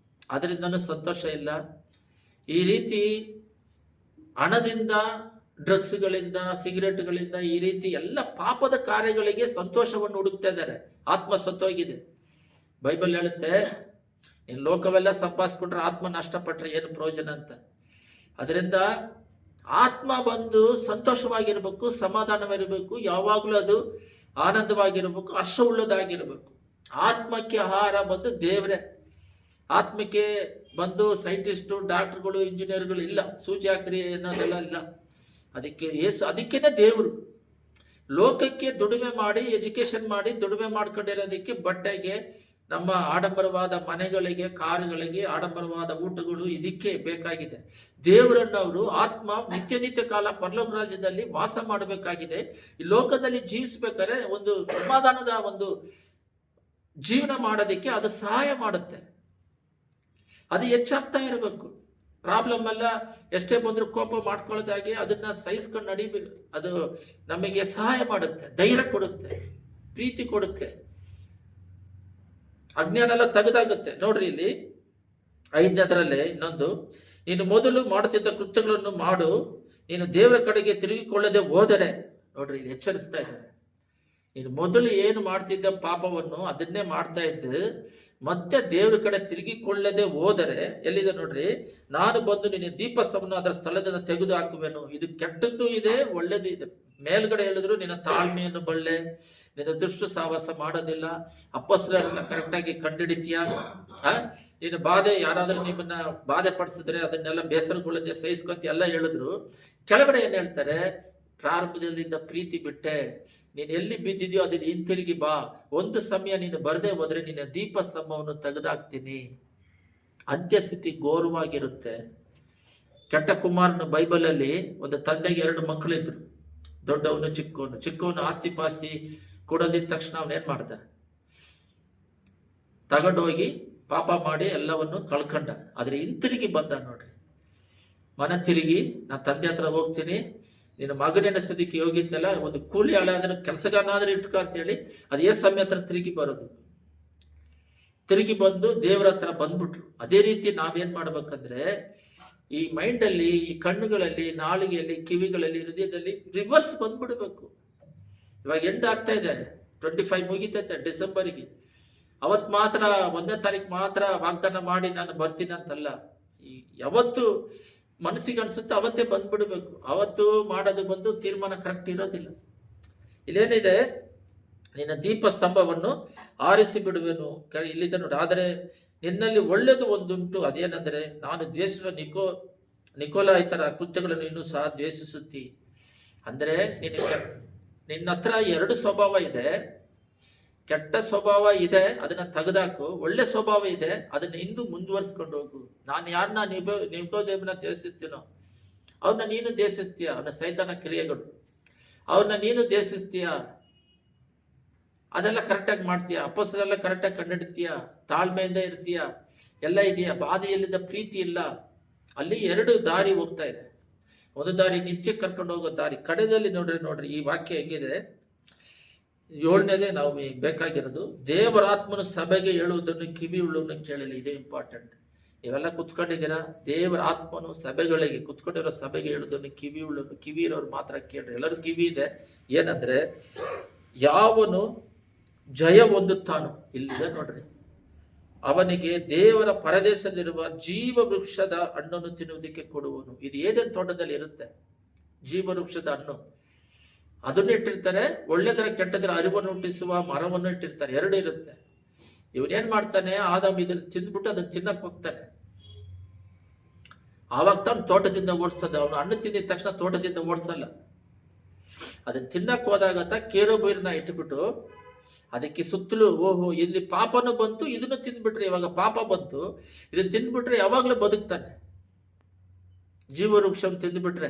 ಅದರಿಂದನೂ ಸಂತೋಷ ಇಲ್ಲ. ಈ ರೀತಿ ಹಣದಿಂದ, ಡ್ರಗ್ಸ್ಗಳಿಂದ, ಸಿಗರೆಟ್ಗಳಿಂದ, ಈ ರೀತಿ ಎಲ್ಲ ಪಾಪದ ಕಾರ್ಯಗಳಿಗೆ ಸಂತೋಷವನ್ನು ಹುಡುಕ್ತಾ ಇದ್ದಾರೆ. ಆತ್ಮ ಸತ್ತೋಗಿದೆ. ಬೈಬಲ್ ಹೇಳುತ್ತೆ, ಇನ್ನು ಲೋಕವೆಲ್ಲ ಸಂಪಾದಿಸ್ಕೊಂಡ್ರೆ ಆತ್ಮ ನಷ್ಟಪಟ್ರೆ ಏನು ಪ್ರಯೋಜನ ಅಂತ. ಅದರಿಂದ ಆತ್ಮ ಬಂದು ಸಂತೋಷವಾಗಿರ್ಬೇಕು, ಸಮಾಧಾನವಿರಬೇಕು, ಯಾವಾಗಲೂ ಅದು ಆನಂದವಾಗಿರ್ಬೇಕು, ಹರ್ಷವುಳ್ಳದಾಗಿರ್ಬೇಕು. ಆತ್ಮಕ್ಕೆ ಆಹಾರ ಬಂದು ದೇವರೇ. ಆತ್ಮಕ್ಕೆ ಬಂದು ಸೈಂಟಿಸ್ಟು, ಡಾಕ್ಟರ್ಗಳು, ಇಂಜಿನಿಯರ್ಗಳು ಇಲ್ಲ, ಸೂಚಿ ಹಾಕ್ರಿ ಅನ್ನೋದೆಲ್ಲ ಇಲ್ಲ. ಅದಕ್ಕೇನೆ ದೇವರು. ಲೋಕಕ್ಕೆ ದುಡಿಮೆ ಮಾಡಿ, ಎಜುಕೇಶನ್ ಮಾಡಿ ದುಡಿಮೆ ಮಾಡ್ಕೊಂಡಿರೋದಕ್ಕೆ, ಬಟ್ಟೆಗೆ, ನಮ್ಮ ಆಡಂಬರವಾದ ಮನೆಗಳಿಗೆ, ಕಾರುಗಳಿಗೆ, ಆಡಂಬರವಾದ ಊಟಗಳು ಇದಕ್ಕೆ ಬೇಕಾಗಿದೆ. ದೇವರನ್ನವರು ಆತ್ಮ ನಿತ್ಯ ಕಾಲ ಪರಲೋಕ ರಾಜ್ಯದಲ್ಲಿ ವಾಸ ಮಾಡಬೇಕಾಗಿದೆ. ಈ ಲೋಕದಲ್ಲಿ ಜೀವಿಸ್ಬೇಕಾದ್ರೆ ಒಂದು ಸಮಾಧಾನದ ಒಂದು ಜೀವನ ಮಾಡೋದಕ್ಕೆ ಅದು ಸಹಾಯ ಮಾಡುತ್ತೆ. ಅದು ಹೆಚ್ಚಾಗ್ತಾ ಇರಬೇಕು. ಪ್ರಾಬ್ಲಮ್ ಎಲ್ಲ ಎಷ್ಟೇ ಬಂದರೂ ಕೋಪ ಮಾಡ್ಕೊಳ್ಳೋದಾಗಿ ಅದನ್ನ ಸಹಿಸ್ಕೊಂಡು ನಡಿಬೇಕು. ಅದು ನಮಗೆ ಸಹಾಯ ಮಾಡುತ್ತೆ, ಧೈರ್ಯ ಕೊಡುತ್ತೆ, ಪ್ರೀತಿ ಕೊಡುತ್ತೆ, ಅಜ್ಞಾನ ಎಲ್ಲ ತೆಗೆದಾಗುತ್ತೆ. ನೋಡ್ರಿ, ಇಲ್ಲಿ 5ನೇದರಲ್ಲೇ ಇನ್ನೊಂದು, ನೀನು ಮೊದಲು ಮಾಡುತ್ತಿದ್ದ ಕೃತ್ಯಗಳನ್ನು ಮಾಡು, ನೀನು ದೇವರ ಕಡೆಗೆ ತಿರುಗಿಕೊಳ್ಳದೆ ಹೋದರೆ. ನೋಡ್ರಿ, ಇಲ್ಲಿ ಎಚ್ಚರಿಸ್ತಾ ಇದ್ದಾರೆ. ನೀನು ಮೊದಲು ಏನು ಮಾಡ್ತಿದ್ದ ಪಾಪವನ್ನು ಅದನ್ನೇ ಮಾಡ್ತಾ ಇದ್ದು ಮತ್ತೆ ದೇವ್ರ ಕಡೆ ತಿರುಗಿಕೊಳ್ಳದೆ ಹೋದರೆ, ಎಲ್ಲಿದೆ ನೋಡ್ರಿ, ನಾನು ಬಂದು ನಿನ್ನ ದೀಪಸ್ತಂಭವನ್ನು ಅದರ ಸ್ಥಳದಿಂದ ತೆಗೆದು ಹಾಕುವೆನು. ಇದು ಕೆಟ್ಟದ್ದು ಇದೆ, ಒಳ್ಳೇದು ಇದೆ. ಮೇಲ್ಗಡೆ ಹೇಳಿದ್ರು ನಿನ್ನ ತಾಳ್ಮೆಯನ್ನು ಬಳ್ಳೆ, ನಿನ್ನ ದುಷ್ಟ ಸಹವಾಸ ಮಾಡೋದಿಲ್ಲ, ಅಪೊಸ್ತಲರನ್ನ ಕರೆಕ್ಟಾಗಿ ಕಂಡುಹಿಡಿತೀಯ. ನೀನು ಬಾಧೆ ಯಾರಾದ್ರೂ ನಿಮ್ಮನ್ನ ಬಾಧೆ ಪಡಿಸಿದ್ರೆ ಅದನ್ನೆಲ್ಲ ಬೇಸರಗೊಳ್ಳದೆ ಸಹಿಸ್ಕೊಂತ ಎಲ್ಲ ಹೇಳಿದ್ರು. ಕೆಳಗಡೆ ಏನ್ ಹೇಳ್ತಾರೆ, ಪ್ರಾರಂಭದಲ್ಲಿದ್ದ ಪ್ರೀತಿ ಬಿಟ್ಟೆ, ನೀನು ಎಲ್ಲಿ ಬಿದ್ದಿದ್ಯೋ ಅದನ್ನ ಹಿಂತಿರುಗಿ ಬಾ, ಒಂದು ಸಮಯ ನೀನು ಬರದೆ ಹೋದ್ರೆ ನಿನ್ನ ದೀಪ ಸ್ತಂಭವನ್ನು ತೆಗೆದಾಕ್ತೀನಿ. ಅಂತ್ಯಸ್ಥಿತಿ ಘೋರವಾಗಿರುತ್ತೆ. ಕೆಟ್ಟ ಕುಮಾರನ ಬೈಬಲಲ್ಲಿ ಒಂದು ತಂದೆಗೆ 2 ಮಕ್ಕಳಿದ್ರು, ದೊಡ್ಡವನು ಚಿಕ್ಕವನು. ಚಿಕ್ಕವನು ಆಸ್ತಿ ಪಾಸ್ತಿ ಕೊಡೋದಿದ್ದ ತಕ್ಷಣ ಅವನೇನ್ ಮಾಡ್ದ, ತಗೊಂಡೋಗಿ ಪಾಪ ಮಾಡಿ ಎಲ್ಲವನ್ನು ಕಳ್ಕೊಂಡ. ಆದ್ರೆ ಹಿಂತಿರುಗಿ ಬಂದ ನೋಡ್ರಿ, ಮನ ತಿರುಗಿ ನಾನು ತಂದೆ ಹತ್ರ ಹೋಗ್ತೀನಿ, ನಿನ್ನ ಮಗನೆನಿಸೋದಕ್ಕೆ ಯೋಗ್ಯತೆಲ್ಲ, ಒಂದು ಕೂಲಿ ಆಳಾದ್ರೆ ಕೆಲಸಗಾರನಾದ್ರೆ ಇಟ್ಕ ಅಂತೇಳಿ ಅದು ಸಮಯ ಹತ್ರ ತಿರುಗಿ ಬರೋದು. ತಿರುಗಿ ಬಂದು ದೇವರ ಹತ್ರ ಬಂದ್ಬಿಟ್ರು. ಅದೇ ರೀತಿ ನಾವೇನ್ ಮಾಡ್ಬೇಕಂದ್ರೆ, ಈ ಮೈಂಡಲ್ಲಿ, ಈ ಕಣ್ಣುಗಳಲ್ಲಿ, ನಾಲಿಗೆಯಲ್ಲಿ, ಕಿವಿಗಳಲ್ಲಿ, ಹೃದಯದಲ್ಲಿ ರಿವರ್ಸ್ ಬಂದ್ಬಿಡ್ಬೇಕು. ಇವಾಗ ಎಂಡ್ ಆಗ್ತಾ ಇದೆ, 25 ಮುಗಿತೈತೆ ಡಿಸೆಂಬರ್ಗೆ. ಅವತ್ತು ಮಾತ್ರ 1ನೇ ತಾರೀಕು ಮಾತ್ರ ವಾಗ್ದಾನ ಮಾಡಿ ನಾನು ಬರ್ತೀನಿ ಅಂತಲ್ಲ. ಯಾವತ್ತು ಮನಸ್ಸಿಗೆ ಅನ್ಸುತ್ತೆ ಅವತ್ತೇ ಬಂದ್ಬಿಡ್ಬೇಕು. ಅವತ್ತು ಮಾಡೋದು ಬಂದು ತೀರ್ಮಾನ ಕರೆಕ್ಟ್ ಇರೋದಿಲ್ಲ. ಇಲ್ಲೇನಿದೆ, ನಿನ್ನ ದೀಪ ಸ್ತಂಭವನ್ನು ಆರಿಸಿ ಬಿಡುವೆನು. ಇಲ್ಲಿದೆ ನೋಡಿ, ಆದರೆ ನಿನ್ನಲ್ಲಿ ಒಳ್ಳೆಯದು ಒಂದುಂಟು, ಅದೇನೆಂದರೆ ನಾನು ದ್ವೇಷಿಸುವ ನಿಕೋಲಾಯಿತರ ಕೃತ್ಯಗಳನ್ನು ಇನ್ನೂ ಸಹ ದ್ವೇಷಿಸುತ್ತಿ. ಅಂದರೆ ನಿನ್ನ ಹತ್ರ 2 ಸ್ವಭಾವ ಇದೆ. ಕೆಟ್ಟ ಸ್ವಭಾವ ಇದೆ, ಅದನ್ನ ತೆಗೆದಾಕು. ಒಳ್ಳೆ ಸ್ವಭಾವ ಇದೆ, ಅದನ್ನ ಇಂದು ಮುಂದುವರ್ಸ್ಕೊಂಡು ಹೋಗು. ನಾನು ಯಾರನ್ನ ನಿಕೋದೇಮನ ದ್ವೇಷಿಸ್ತೀನೋ ಅವ್ರನ್ನ ನೀನು ದ್ವೇಷಿಸ್ತೀಯ, ಅವನ ಸೈತಾನ ಕ್ರಿಯೆಗಳು, ಅವ್ರನ್ನ ನೀನು ದ್ವೇಷಿಸ್ತೀಯ. ಅದೆಲ್ಲ ಕರೆಕ್ಟಾಗಿ ಮಾಡ್ತೀಯ, ಅಪೊಸ್ತಲರೆಲ್ಲ ಕರೆಕ್ಟಾಗಿ ಕಂಡುಹಿಡ್ತೀಯ, ತಾಳ್ಮೆಯಿಂದ ಇರ್ತೀಯ, ಎಲ್ಲ ಇದೆಯಾ. ಬಾಧೆಯಲ್ಲಿದ್ದ ಪ್ರೀತಿ ಇಲ್ಲ. ಅಲ್ಲಿ 2 ದಾರಿ ಹೋಗ್ತಾ ಇದೆ. ಒಂದು ದಾರಿ ನಿತ್ಯಕ್ಕೆ ಕರ್ಕೊಂಡು ಹೋಗೋ ದಾರಿ. ಕಡೆಯಲ್ಲಿ ನೋಡ್ರಿ ಈ ವಾಕ್ಯ ಹೆಂಗಿದೆ, 7ನೇದೇ ನಾವು ಬೇಕಾಗಿರೋದು. ದೇವರಾತ್ಮನು ಸಭೆಗೆ ಹೇಳುವುದನ್ನು ಕಿವಿ ಉಳ್ಳವನು ಕೇಳಲಿ. ಇದೇ ಇಂಪಾರ್ಟೆಂಟ್. ನೀವೆಲ್ಲ ಕುತ್ಕೊಂಡಿದ್ದೀರಾ, ದೇವರ ಆತ್ಮನು ಸಭೆಗಳಿಗೆ, ಕುತ್ಕೊಂಡಿರೋ ಸಭೆಗೆ ಹೇಳುವುದನ್ನು ಕಿವಿ ಉಳ್ಳವನು, ಕಿವಿ ಇರೋರು ಮಾತ್ರ ಕೇಳ್ರಿ. ಎಲ್ಲರೂ ಕಿವಿ ಇದೆ. ಏನಂದ್ರೆ, ಯಾವನು ಜಯ ಹೊಂದುತ್ತಾನೋ, ಇಲ್ಲಿದೆ ನೋಡ್ರಿ, ಅವನಿಗೆ ದೇವರ ಪರದೇಶದಲ್ಲಿರುವ ಜೀವ ವೃಕ್ಷದ ಹಣ್ಣನ್ನು ತಿನ್ನುವುದಕ್ಕೆ ಕೊಡುವನು. ಇದು ಏದೇನ್ ತೋಟದಲ್ಲಿ ಇರುತ್ತೆ, ಜೀವ ವೃಕ್ಷದ ಹಣ್ಣು. ಅದನ್ನು ಇಟ್ಟಿರ್ತಾರೆ. ಒಳ್ಳೆದರ ಕೆಟ್ಟದರ ಅರಿವನ್ನು ಹುಟ್ಟಿಸುವ ಮರವನ್ನು ಇಟ್ಟಿರ್ತಾರೆ. 2 ಇರುತ್ತೆ. ಇವನೇನ್ ಮಾಡ್ತಾನೆ, ಆದಾಮ್ ಇದನ್ನ ತಿಂದ್ಬಿಟ್ಟು ಅದನ್ನ ತಿನ್ನಕ್ ಹೋಗ್ತಾನೆ. ಆವಾಗ ತಾನು ತೋಟದಿಂದ ಓಡಿಸೋದ. ಅವನು ಹಣ್ಣು ತಿಂದಿದ ತಕ್ಷಣ ತೋಟದಿಂದ ಓಡಿಸಲ್ಲ. ಅದನ್ನ ತಿನ್ನಕ್ ಹೋದಾಗತ್ತ ಕೇರೋಬೈರ್ನ ಇಟ್ಬಿಟ್ಟು ಅದಕ್ಕೆ ಸುತ್ತಲೂ, ಓಹೋ ಇಲ್ಲಿ ಪಾಪನು ಬಂತು, ಇದನ್ನು ತಿಂದ್ಬಿಟ್ರೆ ಇವಾಗ ಪಾಪ ಬಂತು, ಇದನ್ನ ತಿಂದ್ಬಿಟ್ರೆ ಯಾವಾಗ್ಲೂ ಬದುಕ್ತಾನೆ. ಜೀವವೃಕ್ಷವನ್ನು ತಿಂದ್ಬಿಟ್ರೆ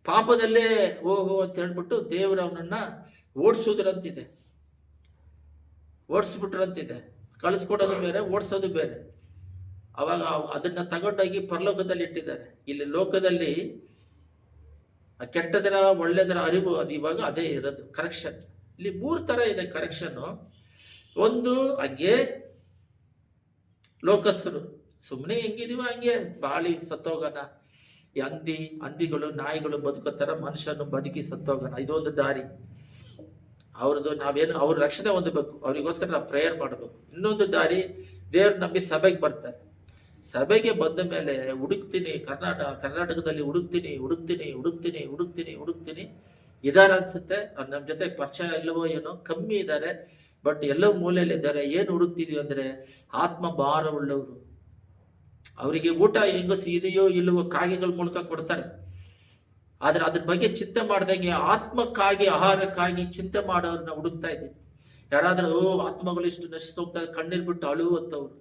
ಪಾಪದಲ್ಲೇ ಓಹೋ ಅಂತ ಹೇಳ್ಬಿಟ್ಟು ದೇವರು ಅವನನ್ನ ಓಡಿಸೋದ್ರಂತಿದೆ, ಓಡಿಸ್ಬಿಟ್ರಂತಿದೆ. ಕಳಿಸ್ಕೊಡೋದು ಬೇರೆ, ಓಡಿಸೋದು ಬೇರೆ. ಅವಾಗ ಅದನ್ನ ತಗೊಂಡೋಗಿ ಪರಲೋಕದಲ್ಲಿ ಇಟ್ಟಿದ್ದಾರೆ. ಇಲ್ಲಿ ಲೋಕದಲ್ಲಿ ಕೆಟ್ಟದರ ಒಳ್ಳೆದರ ಅರಿವು, ಅದು ಇವಾಗ ಅದೇ ಇರೋದು ಕರೆಕ್ಷನ್. ಇಲ್ಲಿ 3 ಥರ ಇದೆ ಕರೆಕ್ಷನ್ನು. ಒಂದು, ಹಂಗೆ ಲೋಕಸ್ಥರು ಸುಮ್ಮನೆ ಹೆಂಗಿದೀವ ಹಂಗೆ ಬಾಳಿ ಸತ್ತೋಗೋಣ. ಈ ಹಂದಿಗಳು, ನಾಯಿಗಳು ಬದುಕೋತರ ಮನುಷ್ಯನು ಬದುಕಿ ಸತ್ತೋಗೋಣ, ಇದೊಂದು ದಾರಿ ಅವ್ರದ್ದು. ನಾವೇನು ಅವ್ರ ರಕ್ಷಣೆ ಹೊಂದಬೇಕು, ಅವರಿಗೋಸ್ಕರ ನಾವು ಪ್ರೇಯರ್ ಮಾಡಬೇಕು. ಇನ್ನೊಂದು ದಾರಿ, ದೇವ್ರ ನಂಬಿ ಸಭೆಗೆ ಬರ್ತಾರೆ. ಸಭೆಗೆ ಬಂದ ಮೇಲೆ ಹುಡುಕ್ತೀನಿ, ಕರ್ನಾಟಕದಲ್ಲಿ ಹುಡುಕ್ತೀನಿ ಇದಾರ ಅನ್ಸುತ್ತೆ. ಅವ್ರು ನಮ್ಮ ಜೊತೆ ಪರಿಚಯ ಇಲ್ಲವೋ ಏನೋ, ಕಮ್ಮಿ ಇದ್ದಾರೆ, ಬಟ್ ಎಲ್ಲೋ ಮೂಲೆಯಲ್ಲಿ ಇದ್ದಾರೆ. ಏನು ಹುಡುಕ್ತಿದೀವಿ ಅಂದ್ರೆ, ಆತ್ಮ ಭಾರವುಳ್ಳವರು. ಅವರಿಗೆ ಊಟ ಹೆಂಗಸು ಇದೆಯೋ ಇಲ್ಲವೋ ಕಾಗೆಗಳ ಮೂಲಕ ಕೊಡ್ತಾರೆ. ಆದ್ರೆ ಅದ್ರ ಬಗ್ಗೆ ಚಿಂತೆ ಮಾಡ್ದಂಗೆ ಆತ್ಮಕ್ಕಾಗಿ, ಆಹಾರಕ್ಕಾಗಿ ಚಿಂತೆ ಮಾಡೋರನ್ನ ಹುಡುಕ್ತಾ ಇದ್ದೀವಿ. ಯಾರಾದ್ರೂ ಆತ್ಮಗಳು ಇಷ್ಟು ನಶಿಸೋಗ್ತಾರೆ ಕಣ್ಣೀರ್ ಬಿಟ್ಟು ಅಳುವಂಥವ್ರು,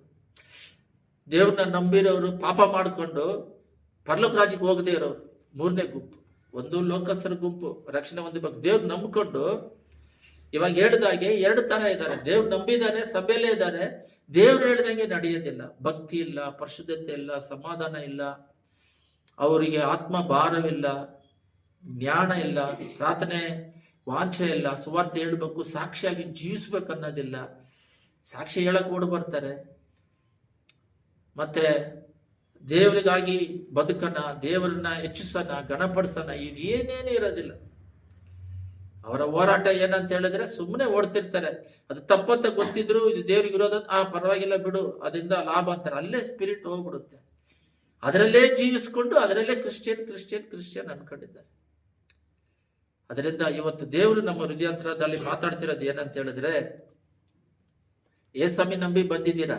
ದೇವ್ರನ್ನ ನಂಬಿರೋರು, ಪಾಪ ಮಾಡಿಕೊಂಡು ಪರಲೋಕ ರಾಜ್ಯಕ್ಕೆ ಹೋಗದೇ ಇರೋರು 3ನೇ ಗುಂಪು. ಒಂದು ಲೋಕಸ್ಥರ ಗುಂಪು, ರಕ್ಷಣೆ ಹೊಂದಬೇಕು. ದೇವ್ರು ನಂಬಿಕೊಂಡು, ಇವಾಗ ಹೇಳಿದಾಗೆ 2 ಥರ ಇದ್ದಾರೆ. ದೇವ್ರು ನಂಬಿದಾರೆ, ಸಭೆಯಲ್ಲೇ ಇದ್ದಾರೆ, ದೇವ್ರು ಹೇಳಿದಂಗೆ ನಡೆಯೋದಿಲ್ಲ. ಭಕ್ತಿ ಇಲ್ಲ, ಪರಿಶುದ್ಧತೆ ಇಲ್ಲ, ಸಮಾಧಾನ ಇಲ್ಲ, ಅವರಿಗೆ ಆತ್ಮ ಭಾರವಿಲ್ಲ, ಜ್ಞಾನ ಇಲ್ಲ, ಪ್ರಾರ್ಥನೆ ವಾಂಛೆ ಇಲ್ಲ, ಸುವಾರ್ತೆ ಹೇಳ್ಬೇಕು, ಸಾಕ್ಷಿಯಾಗಿ ಜೀವಿಸ್ಬೇಕು ಅನ್ನೋದಿಲ್ಲ. ಸಾಕ್ಷಿ ಹೇಳಕ್ ಓಡಿ ಬರ್ತಾರೆ. ಮತ್ತೆ ದೇವರಿಗಾಗಿ ಬದುಕನ, ದೇವರನ್ನ ಹೆಚ್ಚಿಸೋಣ, ಗಣಪಡಿಸೋಣ, ಇದು ಏನೇನು ಇರೋದಿಲ್ಲ. ಅವರ ಹೋರಾಟ ಏನಂತ ಹೇಳಿದ್ರೆ ಸುಮ್ಮನೆ ಓಡ್ತಿರ್ತಾರೆ. ಅದು ತಪ್ಪಂತ ಗೊತ್ತಿದ್ರು ಇದು ದೇವ್ರಿಗೆ ಇರೋದ, ಪರವಾಗಿಲ್ಲ ಬಿಡು, ಅದರಿಂದ ಲಾಭ ಅಂತಾರೆ. ಅಲ್ಲೇ ಸ್ಪಿರಿಟ್ ಹೋಗ್ಬಿಡುತ್ತೆ. ಅದರಲ್ಲೇ ಜೀವಿಸ್ಕೊಂಡು ಅದರಲ್ಲೇ ಕ್ರಿಶ್ಚಿಯನ್ ಅನ್ಕೊಂಡಿದ್ದಾರೆ. ಅದರಿಂದ ಇವತ್ತು ದೇವರು ನಮ್ಮ ಹೃದಯಾಂತರದಲ್ಲಿ ಮಾತಾಡ್ತಿರೋದು ಏನಂತ ಹೇಳಿದ್ರೆ, ಏಸಮಿ ನಂಬಿ ಬಂದಿದ್ದೀರಾ,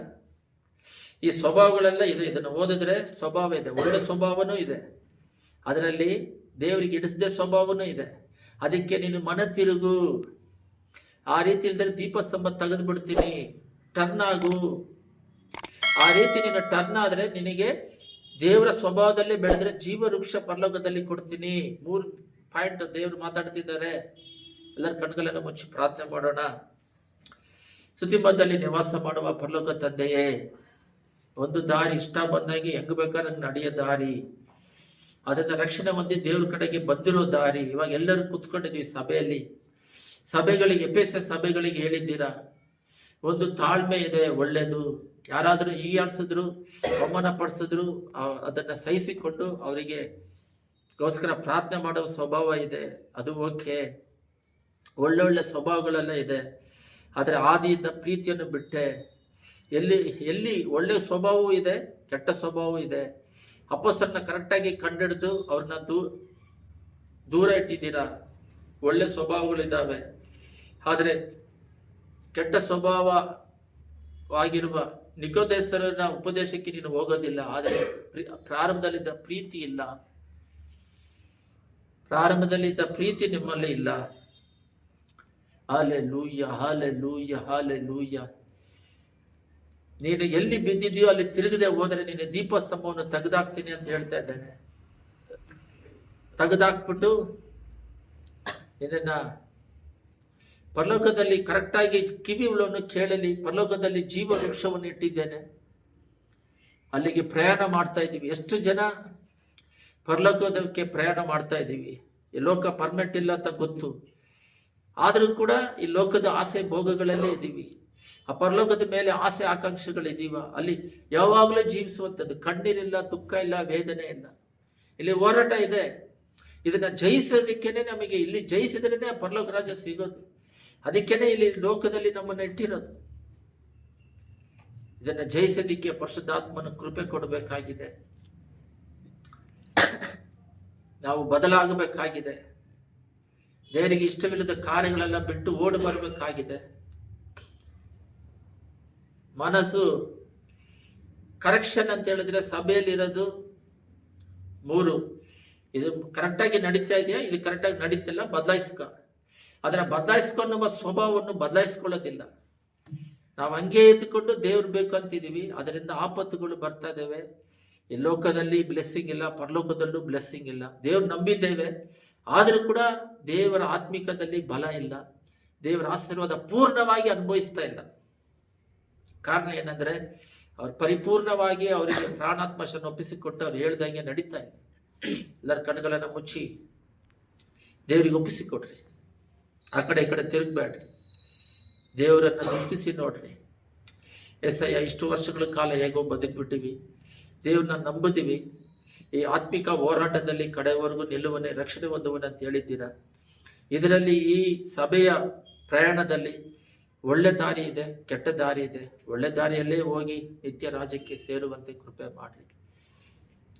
ಈ ಸ್ವಭಾವಗಳೆಲ್ಲ ಇದೆ, ಇದನ್ನು ಓದಿದ್ರೆ ಸ್ವಭಾವ ಇದೆ, ಒಳ್ಳೆ ಸ್ವಭಾವನೂ ಇದೆ, ಅದರಲ್ಲಿ ದೇವರಿಗೆ ಇಡಿಸದೆ ಸ್ವಭಾವನೂ ಇದೆ. ಅದಕ್ಕೆ ನೀನು ಮನ ತಿರುಗು, ಆ ರೀತಿ ಇಲ್ದರೆ ದೀಪಸ್ತಂಭ ತೆಗೆದು ಬಿಡ್ತೀನಿ, ಟರ್ನ್ ಆಗು. ಆ ರೀತಿ ನೀನು ಟರ್ನ್ ಆದರೆ ನಿನಗೆ ದೇವರ ಸ್ವಭಾವದಲ್ಲಿ ಬೆಳೆದ್ರೆ ಜೀವ ವೃಕ್ಷ ಪರಲೋಕದಲ್ಲಿ ಕೊಡ್ತೀನಿ. 3 ಪಾಯಿಂಟ್ ದೇವರು ಮಾತಾಡ್ತಿದ್ದಾರೆ. ಎಲ್ಲರ ಕಣ್ಗಳನ್ನು ಮುಚ್ಚಿ ಪ್ರಾರ್ಥನೆ ಮಾಡೋಣ. ಸ್ತುತಿಮಧ್ಯದಲ್ಲಿ ನಿವಾಸ ಮಾಡುವ ಪರಲೋಕ ತಂದೆಯೇ, ಒಂದು ದಾರಿ ಇಷ್ಟ ಬಂದಾಗೆ ಹೆಂಗ್ ಬೇಕಾದ್ರೆ ನಂಗೆ ನಡೆಯೋ ದಾರಿ, ಅದರಿಂದ ರಕ್ಷಣೆ ಹೊಂದಿ ದೇವ್ರ ಕಡೆಗೆ ಬಂದಿರೋ ದಾರಿ. ಇವಾಗ ಎಲ್ಲರೂ ಕುತ್ಕೊಂಡಿದ್ವಿ ಸಭೆಯಲ್ಲಿ, ಸಭೆಗಳಿಗೆ ಎಪೆಸ ಸಭೆಗಳಿಗೆ ಹೇಳಿದ್ದೀರಾ, ಒಂದು ತಾಳ್ಮೆ ಇದೆ, ಒಳ್ಳೇದು. ಯಾರಾದರೂ ಹೀಯಾಡ್ಸಿದ್ರು, ಅವಮಾನ ಪಡಿಸಿದ್ರು ಅದನ್ನು ಸಹಿಸಿಕೊಂಡು ಅವರಿಗೆ ಗೋಸ್ಕರ ಪ್ರಾರ್ಥನೆ ಮಾಡೋ ಸ್ವಭಾವ ಇದೆ, ಅದು ಓಕೆ. ಒಳ್ಳೊಳ್ಳೆ ಸ್ವಭಾವಗಳೆಲ್ಲ ಇದೆ. ಆದರೆ ಆದಿಯಿಂದ ಪ್ರೀತಿಯನ್ನು ಬಿಟ್ಟೆ. ಎಲ್ಲಿ ಒಳ್ಳೆ ಸ್ವಭಾವವೂ ಇದೆ, ಕೆಟ್ಟ ಸ್ವಭಾವವೂ ಇದೆ. ಅಪೊಸ್ತಲರನ್ನ ಕರೆಕ್ಟಾಗಿ ಕಂಡಿಡಿದು ಅವ್ರನ್ನ ದೂರ ಇಟ್ಟಿದ್ದೀರಾ. ಒಳ್ಳೆ ಸ್ವಭಾವಗಳಿದ್ದಾವೆ, ಆದರೆ ಕೆಟ್ಟ ಸ್ವಭಾವವಾಗಿರುವ ನಿಕೋದೇಶರನ್ನ ಉಪದೇಶಕ್ಕೆ ನೀನು ಹೋಗೋದಿಲ್ಲ. ಆದರೆ ಪ್ರಾರಂಭದಲ್ಲಿದ್ದ ಪ್ರೀತಿ ಇಲ್ಲ, ಪ್ರಾರಂಭದಲ್ಲಿದ್ದ ಪ್ರೀತಿ ನಿಮ್ಮಲ್ಲಿ ಇಲ್ಲ. Hallelujah, hallelujah, hallelujah. ನೀನು ಎಲ್ಲಿ ಬಿದ್ದಿದೆಯೋ ಅಲ್ಲಿ ತಿರುಗದೆ ಹೋದರೆ ನೀನು ದೀಪಸ್ತಂಭವನ್ನು ತೆಗೆದಾಕ್ತೀನಿ ಅಂತ ಹೇಳ್ತಾ ಇದ್ದಾನೆ. ತೆಗೆದಾಕ್ಬಿಟ್ಟು ನಿನ್ನ ಪರಲೋಕದಲ್ಲಿ ಕರೆಕ್ಟಾಗಿ ಕಿವಿ ಉಳ್ಳವನ್ನು ಕೇಳಲಿ. ಪರಲೋಕದಲ್ಲಿ ಜೀವ ವೃಕ್ಷವನ್ನು ಇಟ್ಟಿದ್ದೇನೆ, ಅಲ್ಲಿಗೆ ಪ್ರಯಾಣ ಮಾಡ್ತಾ ಇದ್ದೀವಿ. ಎಷ್ಟು ಜನ ಪರಲೋಕದಕ್ಕೆ ಪ್ರಯಾಣ ಮಾಡ್ತಾ ಇದ್ದೀವಿ. ಈ ಲೋಕ ಪರ್ಮನೆಂಟ್ ಇಲ್ಲ ಅಂತ ಗೊತ್ತು, ಆದರೂ ಕೂಡ ಈ ಲೋಕದ ಆಸೆ ಭೋಗಗಳಲ್ಲೇ ಇದ್ದೀವಿ. ಆ ಪರಲೋಕದ ಮೇಲೆ ಆಸೆ ಆಕಾಂಕ್ಷೆಗಳಿದ್ದೀವ. ಅಲ್ಲಿ ಯಾವಾಗಲೂ ಜೀವಿಸುವಂಥದ್ದು, ಕಣ್ಣೀರಿಲ್ಲ, ದುಃಖ ಇಲ್ಲ, ವೇದನೆ ಇಲ್ಲ. ಇಲ್ಲಿ ಹೋರಾಟ ಇದೆ. ಇದನ್ನ ಜಯಿಸೋದಕ್ಕೇನೆ ನಮಗೆ, ಇಲ್ಲಿ ಜಯಿಸಿದ್ರೇನೆ ಪರಲೋಕ ರಾಜ್ಯ ಸಿಗೋದು. ಅದಕ್ಕೇನೆ ಇಲ್ಲಿ ಲೋಕದಲ್ಲಿ ನಮ್ಮನ್ನು ಇಟ್ಟಿರೋದು. ಇದನ್ನ ಜಯಿಸೋದಿಕ್ಕೆ ಪರಿಶುದ್ಧಾತ್ಮನ ಕೃಪೆ ಕೊಡಬೇಕಾಗಿದೆ. ನಾವು ಬದಲಾಗಬೇಕಾಗಿದೆ. ದೇವರಿಗೆ ಇಷ್ಟವಿಲ್ಲದ ಕಾರ್ಯಗಳೆಲ್ಲ ಬಿಟ್ಟು ಓಡಿ ಬರಬೇಕಾಗಿದೆ. ಮನಸ್ಸು ಕರೆಕ್ಷನ್ ಅಂತ ಹೇಳಿದ್ರೆ ಸಭೆಯಲ್ಲಿರೋದು 3. ಇದು ಕರೆಕ್ಟಾಗಿ ನಡೀತಾ ಇದೆಯಾ, ಇದು ಕರೆಕ್ಟಾಗಿ ನಡೀತಿಲ್ಲ, ಬದಲಾಯಿಸ್ಕೊ. ಅದರ ಬದಲಾಯಿಸ್ಕೊಳ್ಳುವ ಸ್ವಭಾವವನ್ನು ಬದಲಾಯಿಸ್ಕೊಳ್ಳೋದಿಲ್ಲ. ನಾವು ಹಂಗೆ ಎತ್ಕೊಂಡು ದೇವ್ರು ಬೇಕು ಅಂತಿದ್ದೀವಿ, ಅದರಿಂದ ಆಪತ್ತುಗಳು ಬರ್ತಾ ಇದ್ದಾವೆ. ಈ ಲೋಕದಲ್ಲಿ ಬ್ಲೆಸ್ಸಿಂಗ್ ಇಲ್ಲ, ಪರಲೋಕದಲ್ಲೂ ಬ್ಲೆಸ್ಸಿಂಗ್ ಇಲ್ಲ. ದೇವ್ರು ನಂಬಿದ್ದೇವೆ, ಆದರೂ ಕೂಡ ದೇವರ ಆತ್ಮಿಕದಲ್ಲಿ ಬಲ ಇಲ್ಲ, ದೇವರ ಆಶೀರ್ವಾದ ಪೂರ್ಣವಾಗಿ ಅನುಭವಿಸ್ತಾ ಇಲ್ಲ. ಕಾರಣ ಏನಂದ್ರೆ ಅವ್ರು ಪರಿಪೂರ್ಣವಾಗಿ ಅವರಿಗೆ ಪ್ರಾಣಾತ್ಮಶನ್ನು ಒಪ್ಪಿಸಿಕೊಟ್ಟು ಅವ್ರು ಹೇಳ್ದಂಗೆ ನಡೀತಾ ಇಲ್ಲ. ಎಲ್ಲರ ಕಣ್ಣುಗಳನ್ನು ಮುಚ್ಚಿ ದೇವರಿಗೆ ಒಪ್ಪಿಸಿಕೊಡ್ರಿ. ಆ ಕಡೆ ಈ ಕಡೆ ತಿರುಗಬೇಡ್ರಿ, ದೇವರನ್ನು ದೃಷ್ಟಿಸಿ ನೋಡ್ರಿ. ಎಸಯ್ಯ, ಇಷ್ಟು ವರ್ಷಗಳ ಕಾಲ ಹೇಗೋ ಬದುಕ್ಬಿಟ್ಟಿವಿ, ದೇವ್ರನ್ನ ನಂಬಿದೀವಿ, ಈ ಆತ್ಮಿಕ ಹೋರಾಟದಲ್ಲಿ ಕಡೆವರೆಗೂ ನಿಲ್ಲುವನೇ ರಕ್ಷಣೆ ಹೊಂದುವನೇ ಅಂತ ಹೇಳಿದ್ದೀರಾ. ಇದರಲ್ಲಿ ಈ ಸಭೆಯ ಪ್ರಯಾಣದಲ್ಲಿ ಒಳ್ಳೆ ದಾರಿ ಇದೆ, ಕೆಟ್ಟ ದಾರಿ ಇದೆ. ಒಳ್ಳೆ ದಾರಿಯಲ್ಲೇ ಹೋಗಿ ನಿತ್ಯ ರಾಜ್ಯಕ್ಕೆ ಸೇರುವಂತೆ ಕೃಪೆ ಮಾಡ್ರಿ.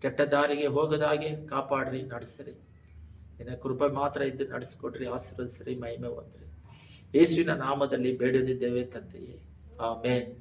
ಕೆಟ್ಟ ದಾರಿಗೆ ಹೋಗದಾಗೆ ಕಾಪಾಡ್ರಿ, ನಡೆಸ್ರಿ. ನಿನ್ನ ಕೃಪೆ ಮಾತ್ರ ಇದ್ದು ನಡೆಸ್ಕೊಡ್ರಿ, ಆಶೀರ್ವದಿಸ್ರಿ, ಮಹಿಮೆ ಹೊಂದ್ರಿ. ಯೇಸುವಿನ ನಾಮದಲ್ಲಿ ಬೇಡದಿದ್ದೇವೆ ತಂದೆಯೇ, ಆಮೆನ್.